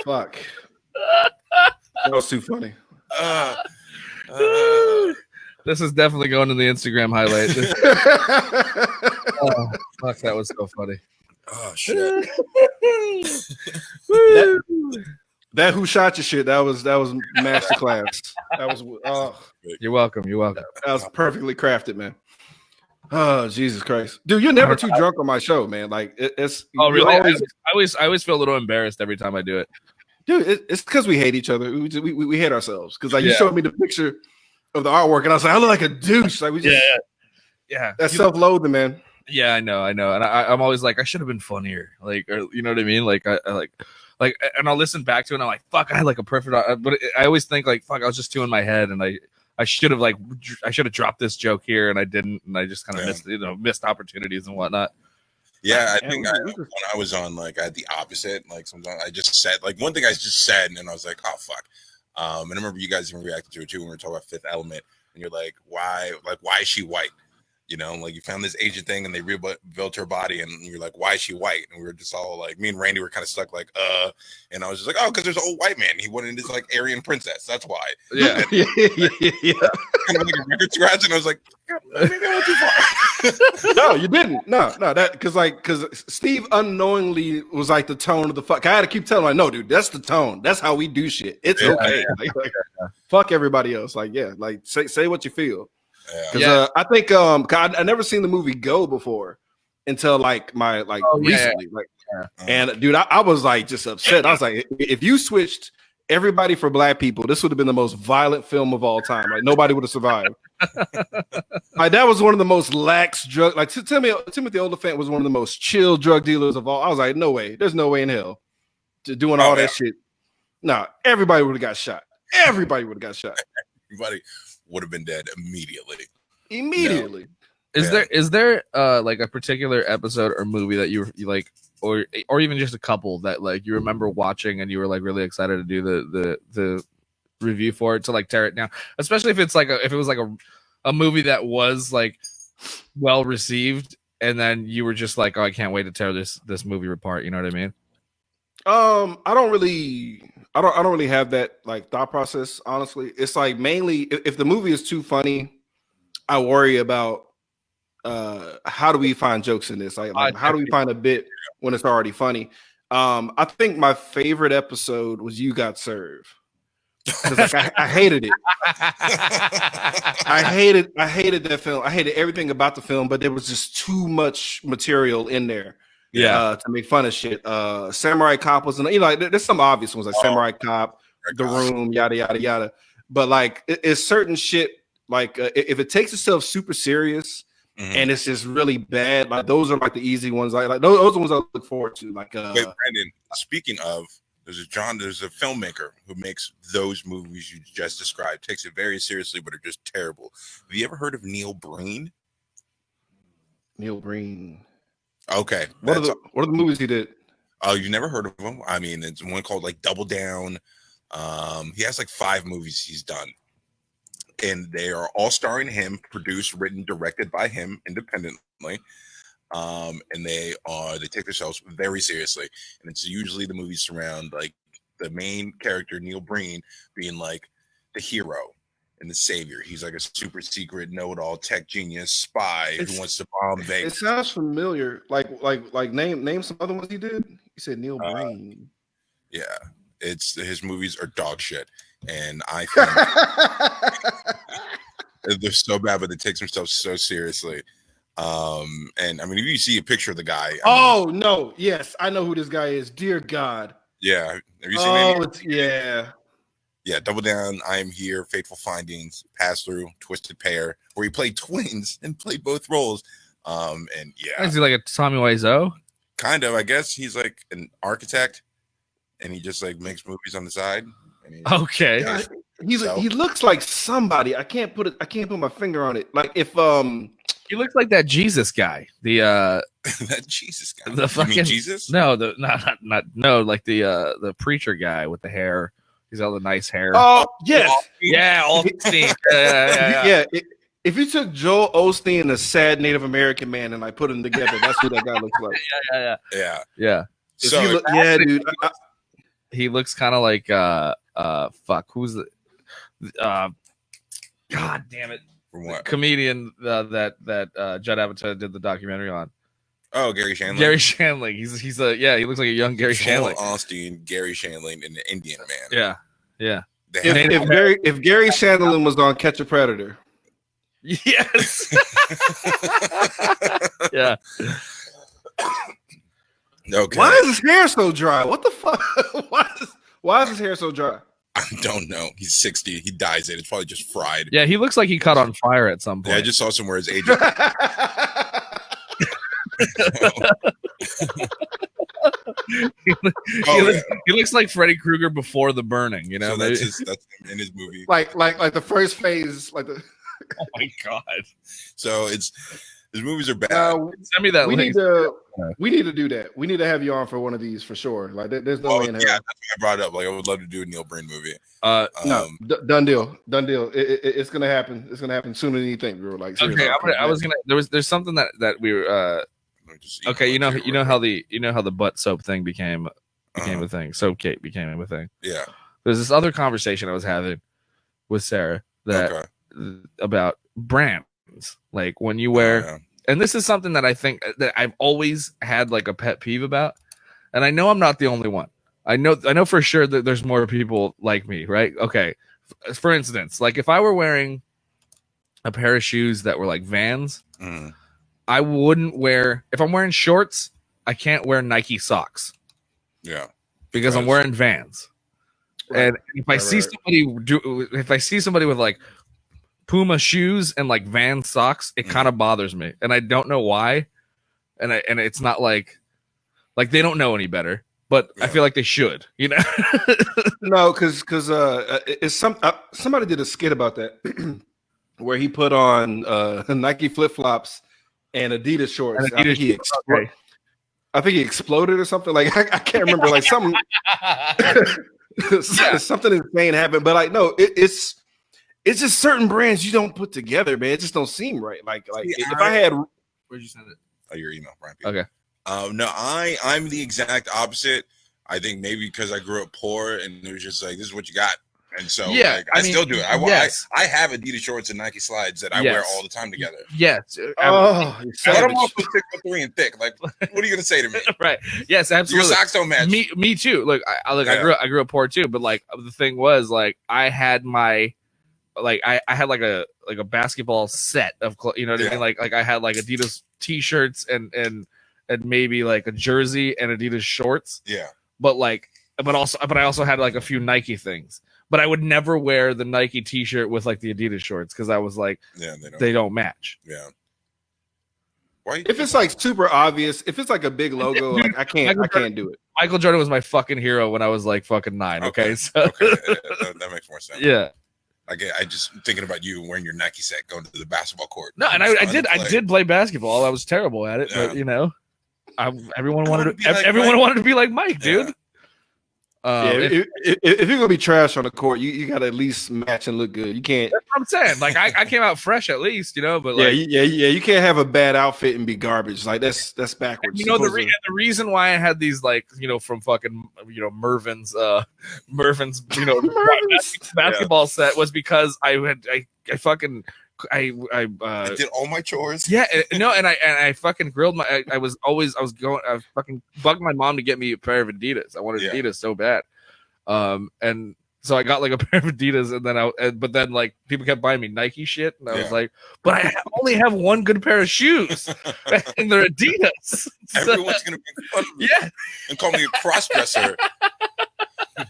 Fuck. That was too funny. This is definitely going in the Instagram highlight. Oh, fuck, that was so funny. Oh shit. That who shot your shit? That was masterclass. That was You're welcome. You're welcome. that was perfectly crafted, man. Oh Jesus Christ, dude! You're never too drunk on my show, man. Like it's. Oh really? Always, I always feel a little embarrassed every time I do it. dude. It's because we hate each other. We hate ourselves because you showed me the picture of the artwork, and I was like, I look like a douche. Like we just yeah. That's self-loathing, man. Yeah, I know, and I'm always like, I should have been funnier, like, or you know what I mean? Like, I like, and I'll listen back to it, and I'm like, fuck, I had like a perfect, but I always think like, fuck, I was just too in my head, and I should have dropped this joke here, and I didn't, and I just kind of missed opportunities and whatnot. Yeah, I think when I was on, like, I had the opposite. Like, sometimes I just said, like, one thing I just said, and then I was like, oh, fuck. And I remember you guys even reacted to it, too, when we were talking about Fifth Element, and you're like, why is she white? You know, like, you found this Asian thing, and they rebuilt her body, and you're like, why is she white? And we were just all, like, me and Randy were kind of stuck, like, and I was just like, oh, because there's an old white man. He wanted this, like, Aryan princess. That's why. Yeah. yeah. Kind of like a record scratch, and I was like, maybe I went too far. No, you didn't. No, that because Steve unknowingly was like the tone of the fuck. I had to keep telling him, like, no, dude, that's the tone. That's how we do shit. It's okay. Like, fuck everybody else. Like, yeah, like say what you feel. Because I think I never seen the movie Go before until like recently. And dude, I was like just upset. I was like, if you switched everybody for black people, this would have been the most violent film of all time. Like nobody would have survived. Like that was one of the most lax drug. Like Timothy Olyphant was one of the most chill drug dealers of all. I was like, no way. There's no way in hell to doing all that shit. Nah, everybody would have got shot. Everybody would have got shot. Everybody would have been dead immediately. Is there like a particular episode or movie that you like, or even just a couple that like you remember watching and you were like really excited to do the review for it, to like tear it down, especially if it's like if it was like a movie that was like well received and then you were just like, oh, I can't wait to tear this movie apart, you know what I mean? I don't really have that like thought process, honestly. It's like mainly if the movie is too funny, I worry about how do we find jokes in this? Like how do we find a bit when it's already funny? I think my favorite episode was You Got Served. Because like I hated it. I hated that film. I hated everything about the film, but there was just too much material in there. To make fun of shit. Samurai Cop was, like, there's some obvious ones like Samurai Cop, The Room, yada yada yada. But like, it's certain shit. Like, if it takes itself super serious and it's just really bad, like those are like the easy ones. Like those are the ones I look forward to. Like, wait, Brandon. Speaking of, there's a filmmaker who makes those movies you just described. Takes it very seriously, but are just terrible. Have you ever heard of Neil Breen? Neil Breen. Okay. What are the movies he did? Oh, you never heard of him? I mean, it's one called like Double Down. He has like 5 movies he's done. And they are all starring him, produced, written, directed by him independently. And they take themselves very seriously. And it's usually the movies surround like the main character, Neil Breen, being like the hero and the savior. He's like a super secret know-it-all tech genius spy who wants to bomb Vegas. It sounds familiar. Like name some other ones he did. You said Neil Breen. Yeah, his movies are dog shit, and I think they're so bad, but it takes themselves so seriously. And I mean, if you see a picture of the guy, no, yes, I know who this guy is. Dear God. Yeah, have you seen him? Yeah, Double Down, I Am Here, Fateful Findings, Pass Through, Twisted Pair, where he played twins and played both roles. And yeah, is he like a Tommy Wiseau? Kind of, I guess he's like an architect, and he just like makes movies on the side. Okay, yeah, he looks like somebody. I can't put my finger on it. Like if he looks like that Jesus guy. The that Jesus guy. The fucking you mean Jesus? No, like the preacher guy with the hair. He's got the nice hair. Oh yes, Osteen. Yeah. If you took Joel Osteen and a sad Native American man and like put them together, that's what that guy looks like. Yeah. So dude. He looks kind of like fuck. Who's the? God damn it. From what? Comedian that Judd Apatow did the documentary on. Oh, Gary Shandling. Gary Shandling. He's a he looks like a young Gary Shandling. Austin, Gary Shandling, and the Indian man. Yeah. If Gary Shandling was on Catch a Predator. Yes. Yeah. Okay. Why is his hair so dry? What the fuck? Why is his hair so dry? I don't know. He's 60. He dyes it. It's probably just fried. Yeah, he looks like he caught on fire at some point. Yeah, I just saw somewhere his agent. He looks like Freddy Krueger before the burning, you know. So that's in his movie. Like the first phase, like the. Oh my god! So his movies are bad. Send me that link. We need to do that. We need to have you on for one of these for sure. Like there's no way in hell. Yeah, that's why I brought it up. Like I would love to do a Neil Breen movie. No, done deal. It's gonna happen. It's gonna happen sooner than you think, bro. Like seriously. Okay, I was gonna. There's something that we were. Okay, you know how the butt soap thing became a thing. Soap Kate became a thing. Yeah. There's this other conversation I was having with Sarah about brands, like when you wear, and this is something that I think that I've always had like a pet peeve about, and I know I'm not the only one. I know for sure that there's more people like me, right? Okay, for instance, like if I were wearing a pair of shoes that were like Vans. I wouldn't wear, if I'm wearing shorts, I can't wear Nike socks. Yeah. Because I'm wearing Vans. Right. And if I see somebody with like Puma shoes and like Vans socks, it kind of bothers me. And I don't know why. And it's not like they don't know any better, but I feel like they should, you know? No, because it's somebody did a skit about that where he put on Nike flip-flops and Adidas shorts. And Adidas I think he exploded or something. Like I can't remember. Like something, something insane happened. But like no, it's just certain brands you don't put together, man. It just don't seem right. Like if I had, where'd you send it? Oh, your email, Brian. Okay. No, I'm the exact opposite. I think maybe because I grew up poor and it was just like this is what you got. And so I still do it. I have Adidas shorts and Nike slides that I wear all the time together. Yes. Oh, I'm also 6'3" and thick. Like, what are you gonna say to me? Right. Yes, absolutely. Your socks don't match. Me too. Look, I grew up poor too, but like the thing was like I had my I had like a basketball set of you know what I mean? Like I had like Adidas t-shirts and maybe like a jersey and Adidas shorts. Yeah. But I also had like a few Nike things. But I would never wear the Nike T-shirt with like the Adidas shorts because I was like, they don't match. Yeah. Why? If it's like super obvious, if it's like a big logo, like I can't do it. Michael Jordan was my fucking hero when I was like fucking 9. Okay, so that makes more sense. Yeah. I just thinking about you wearing your Nike set going to the basketball court. No, and I did play basketball. I was terrible at it, but you know, everyone wanted to be like Mike, dude. If you're gonna be trash on the court, you gotta at least match and look good. You can't. That's what I'm saying. Like I came out fresh at least, you know. But you can't have a bad outfit and be garbage. Like that's backwards. You know the reason why I had these like from fucking Mervin's basketball set was because I did all my chores. Yeah, no, and I fucking grilled I fucking bugged my mom to get me a pair of Adidas. I wanted Adidas so bad, and so I got like a pair of Adidas, but then like people kept buying me Nike shit, and I was like, but I only have one good pair of shoes, and they're Adidas. Everyone's gonna make fun of me, and call me a cross dresser. No,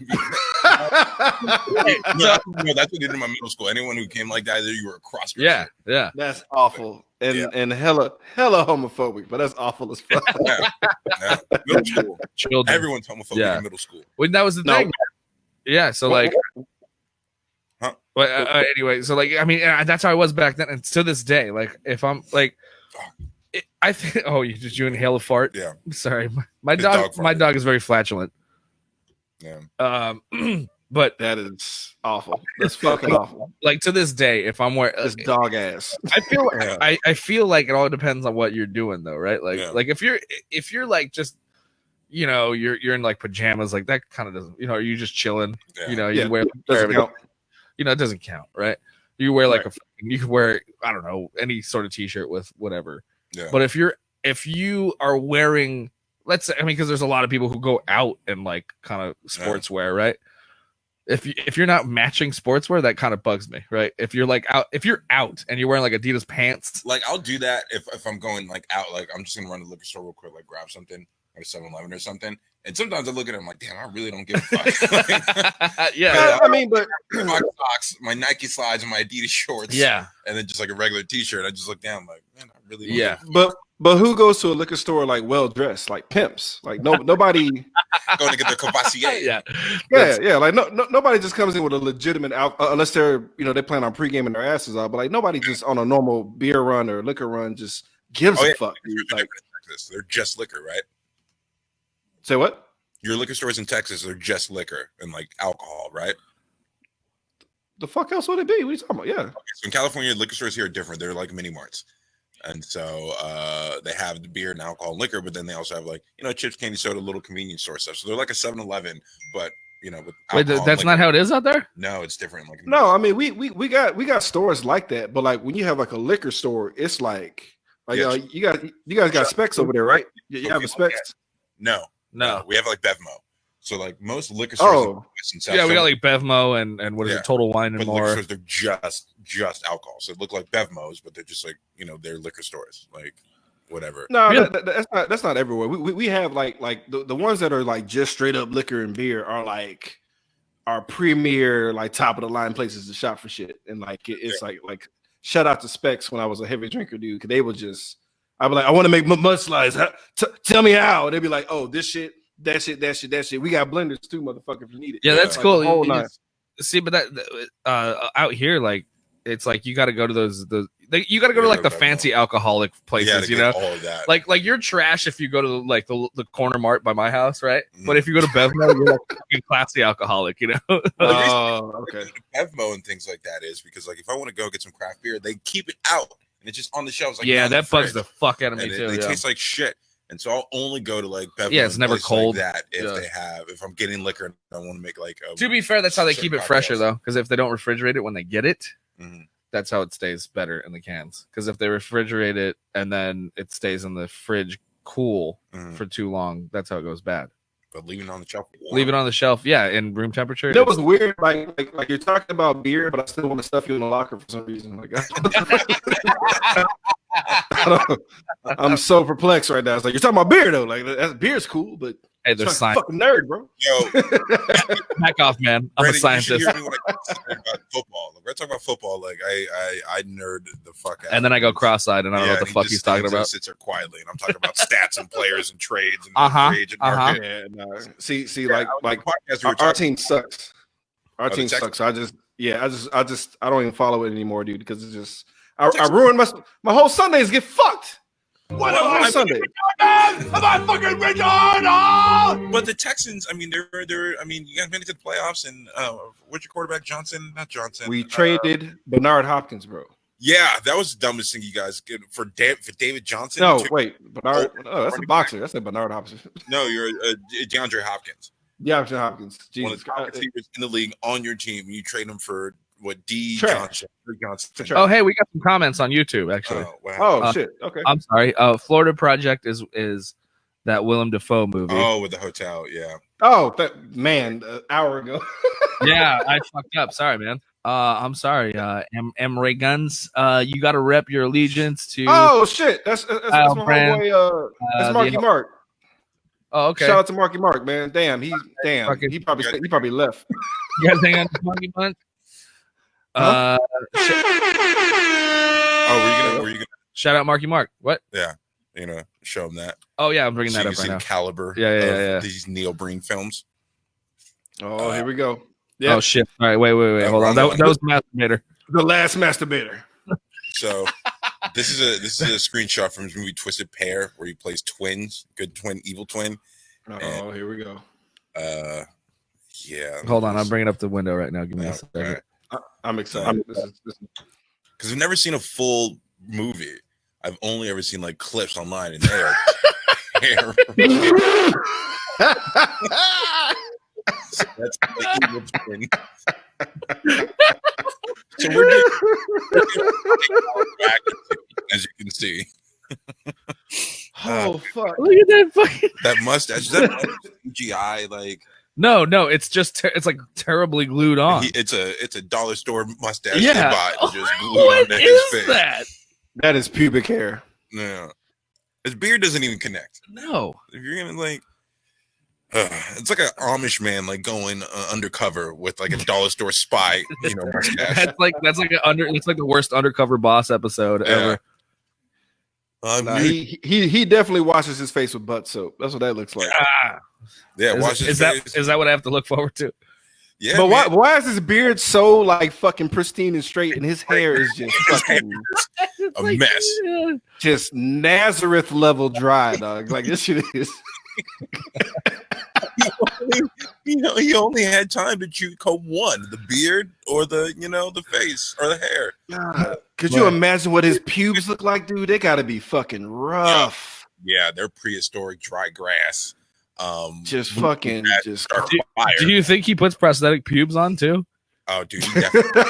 that's what they did in my middle school. Anyone who came like that, you were a cross dresser. Yeah, that's awful and hella homophobic, but that's awful as fuck. Middle school, children. Everyone's homophobic in middle school. Well, that was the thing. Yeah, so like, anyway, so like, I mean, that's how I was back then, and to this day, like, if I'm like, I think, did you inhale a fart? Yeah, sorry, my dog is very flatulent. Yeah. But that is awful. That's fucking awful. Like to this day, if I'm wearing this dog ass, I feel like it all depends on what you're doing though, right? Like if you're like just you're in like pajamas, like that kind of doesn't, you just chilling, you wear doesn't count. It doesn't count, right? You wear like you can wear, I don't know, any sort of t-shirt with whatever. Yeah. But if you are wearing, let's say, I mean, because there's a lot of people who go out in like kind of sportswear, right? If you're not matching sportswear, that kind of bugs me, right? If you're out and you're wearing like Adidas pants, like I'll do that if I'm going like out, like I'm just gonna run to the liquor store real quick, like grab something or 7-Eleven or something. And sometimes I look at it, I'm like, damn, I really don't give a fuck. yeah. I mean, but my socks, my Nike slides, and my Adidas shorts, yeah, and then just like a regular T-shirt. I just look down, like, man, I really don't give a fuck. But who goes to a liquor store like well dressed, like pimps? Like nobody going to get their Cavassier. yeah. Like nobody just comes in with a legitimate unless they're they plan on pre-gaming their asses off. But like nobody just on a normal beer run or liquor run just gives a fuck. Dude. Like, they're just liquor, right? Say what? Your liquor stores in Texas are just liquor and like alcohol, right? The fuck else would it be? What are you talking about? Yeah. Okay, so in California, liquor stores here are different. They're like mini marts. And so they have the beer and alcohol and liquor, but then they also have like, chips, candy, soda, little convenience store stuff. So they're like a 7-Eleven, but with wait, that's not how it is out there? No, it's different. Like no, I mean we got stores like that, but like when you have like a liquor store, it's like you guys got Specs over there, right? You have a Specs? No. We have like Bevmo. So like most liquor stores in South we got like Bevmo and what is it, Total Wine and but more. Liquor stores, they're just alcohol. So it look like Bevmos, but they're just like they're liquor stores, like whatever. No, really? that's not everywhere. We have like the ones that are like just straight up liquor and beer are like our premier like top of the line places to shop for shit. And like it's like shout out to Specs when I was a heavy drinker, dude, because they would just I'd be like, I want to make mudslides. Tell me how. They'd be like, oh, this shit, that shit. We got blenders too, motherfucker, if you need it. Yeah, that's cool. See, but that out here, like, it's like you got to go to you got to go to like the fancy alcoholic places, all of that. Like you're trash if you go to like the corner mart by my house, right? Mm-hmm. But if you go to Bevmo, you're like a classy alcoholic, Oh, okay. Bevmo and things like that is because like if I want to go get some craft beer, they keep it out. And it's just on the shelves. Like, yeah, that bugs the fuck out of me too. They taste like shit. And so I'll only go to like Bevmo. Yeah, it's never cold. Like that if I'm getting liquor and I want to make like to be fair, that's how they keep it fresher though. Because if they don't refrigerate it when they get it, that's how it stays better in the cans. Because if they refrigerate it and then it stays in the fridge cool for too long, that's how it goes bad. But leave it on the shelf. Leave it on the shelf, yeah, in room temperature. That was weird. Like you're talking about beer, but I still want to stuff you in the locker for some reason. Like, I'm so perplexed right now. It's like you're talking about beer though. Like beer's cool, but hey, there's science. Fucking nerd, bro. Yo, back off, man. I'm Brandon, a scientist. You should hear me when I talk about football. Like, when I talk about football, like I nerd the fuck out. And then I go cross-eyed, and I don't know what the fuck he's talking about. Sits there quietly, and I'm talking about stats and players and trades and free agent market. Yeah, no. See, like our team sucks. Our team sucks. I don't even follow it anymore, dude, because it's just I ruined my whole Sundays get fucked. What am I Sunday? Am I fucking retarded? But the Texans, I mean, they're. I mean, you guys made it to the playoffs, and what's your quarterback, Johnson? Not Johnson. We traded Bernard Hopkins, bro. Yeah, that was the dumbest thing you guys did for David Johnson. No, wait, Bernard. Oh, that's a boxer. That's a Bernard Hopkins. No, you're DeAndre Hopkins. DeAndre Hopkins. Jesus. One of the top receivers in the league on your team. You trade him for what? Johnson. Oh, hey, we got some comments on YouTube actually. Oh, wow. Shit. Okay. I'm sorry. Florida Project is that Willem Dafoe movie. Oh, with the hotel, yeah. Oh, that man, an hour ago. Yeah, I fucked up. Sorry, man. I'm sorry. M. Ray Guns. You got to rep your allegiance to. Oh shit, that's my homeboy. That's Marky Mark. Oh, okay. Shout out to Marky Mark, man. Damn, he probably left. You guys hang on to Marky Mark? Huh? Were you gonna shout out Marky Mark? What? Yeah, show him that. Oh yeah, I'm bringing that up right now. Caliber. Yeah. These Neil Breen films. Oh, here we go. Yeah. Oh shit! All right, wait. Hold on. That was Masturbator. The last Masturbator. So this is a screenshot from his movie Twisted Pair, where he plays twins, good twin, evil twin. Oh, here we go. Yeah. Hold on, I'm bringing up the window right now. Give me a second. Right. I'm excited. Because I've never seen a full movie. I've only ever seen like clips online, and they are so that's the evil twin. So As you can see. Oh fuck! Look at that fucking That mustache. Is that CGI? Like no, it's just it's like terribly glued on. it's a dollar store mustache. Yeah. Bot just glued What onto his is face. that? That is pubic hair. No, his beard doesn't even connect. No. If you're gonna like, it's like an Amish man like going undercover with like a dollar store spy. Mustache. That's like it's like the worst undercover boss episode ever. Nah, he definitely washes his face with butt soap. That's what that looks like. Wash his face. Is that what I have to look forward to? Yeah, but man. why is his beard so like fucking pristine and straight, and his hair is just fucking a mess? Just Nazareth level dry, dog. Like this shit is. He only had time to comb one, the beard or the face or the hair. God, could you imagine what his pubes look like, dude? They gotta be fucking rough. Yeah, they're prehistoric dry grass. Just fucking just fire. Do you think he puts prosthetic pubes on too? Oh, dude, he definitely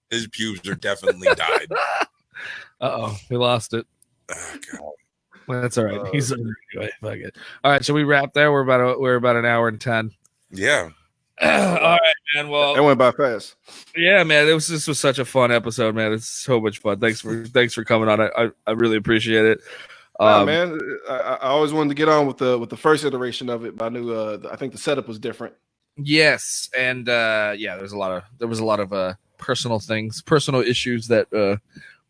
his pubes are definitely dyed. We lost it. Oh god. Well, that's all right. He's anyway. Fuck it. All right, so we wrap there. We're about an hour and 10. Yeah. All right, man. Well, that went by fast. Yeah, man. This was such a fun episode, man. It's so much fun. Thanks for coming on. I really appreciate it. Man, I always wanted to get on with the first iteration of it, but I knew I think the setup was different. Yes, and there was a lot of personal issues that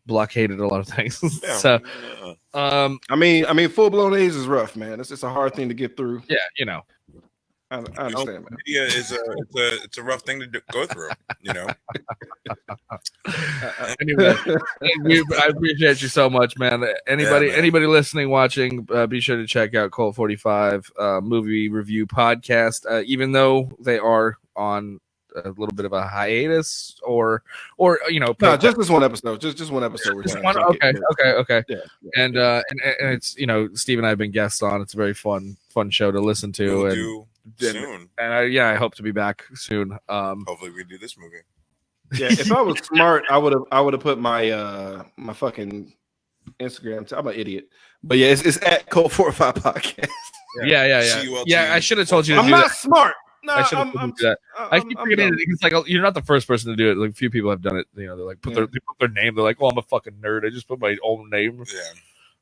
blockaded a lot of things. Yeah. So, I mean, full blown AIDS is rough, man. It's a hard thing to get through. Yeah, I understand, man. Media is it's a rough thing to go through. Anyway, I appreciate you so much, man. Anybody listening, watching, be sure to check out Cult 45 movie review podcast. Even though they are on a little bit of a hiatus, or no, just this one episode. Just one episode. Okay. Yeah. And it's Steve and I have been guests on. It's a very fun show to listen to. Soon. And I hope to be back soon. Hopefully we do this movie. Yeah, if I was smart, I would have put my my fucking Instagram. I'm an idiot, but yeah, it's at Cult 45 Podcast. Yeah. I should have told you. I'm not smart. No, I should have told you that. I keep forgetting. It's like you're not the first person to do it. Like a few people have done it. They're like they put their name. They're like, "Oh, I'm a fucking nerd. I just put my own name." Yeah.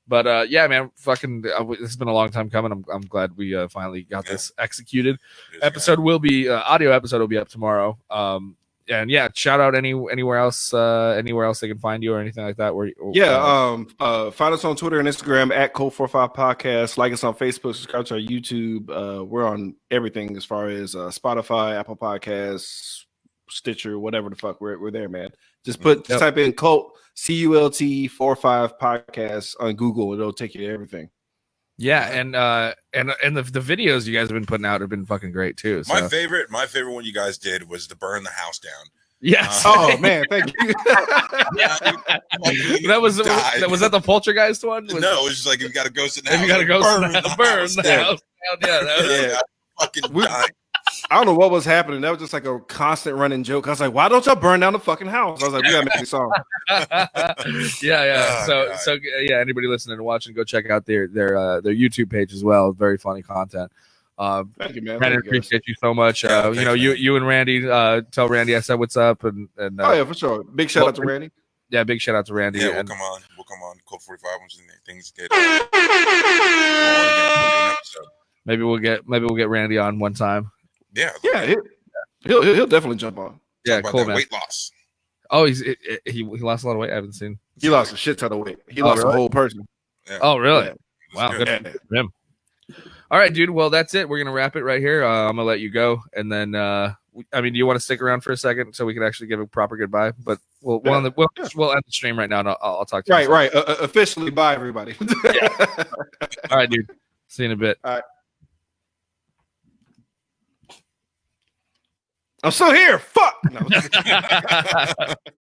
But man, fucking, it's been a long time coming. I'm glad we finally got this executed. Audio episode will be up tomorrow. And yeah, shout out anywhere else they can find you or anything like that. Find us on Twitter and Instagram at Code45 Podcast. Like us on Facebook. Subscribe to our YouTube. We're on everything as far as Spotify, Apple Podcasts, Stitcher, whatever the fuck. We're there, man. Just type in Cult CULT 45 Podcast on Google. It'll take you to everything. Yeah, and the videos you guys have been putting out have been fucking great too. So. My favorite one you guys did was the burn the house down. Yes. Oh man, thank you. Was that the Poltergeist one? No, it was just like you got to go sit down. You got to go burn the house down. Yeah, fucking dying. I don't know what was happening. That was just like a constant running joke. I was like, why don't y'all burn down the fucking house? I was like, we gotta make a song. So anybody listening and watching, go check out their YouTube page as well. Very funny content. Thank you, man. Brandon, appreciate you so much. You and Randy, tell Randy I said what's up. And oh yeah, for sure. Big shout out to Randy. Yeah, big shout out to Randy. Yeah, we'll come on. Code 45 once things get. Maybe we'll get Randy on one time. Yeah, he'll definitely jump on. Yeah, cool, man. Weight loss. Oh, he lost a lot of weight. I haven't seen. He lost a shit ton of weight. He lost a whole person. Yeah. Oh, really? Yeah. Wow, good for him. All right, dude. Well, that's it. We're gonna wrap it right here. I'm gonna let you go, and then do you want to stick around for a second so we can actually give a proper goodbye? But we'll end the stream right now, and I'll talk to you. Right. Officially, bye, everybody. All right, dude. See you in a bit. All right. I'm still here. Fuck. No.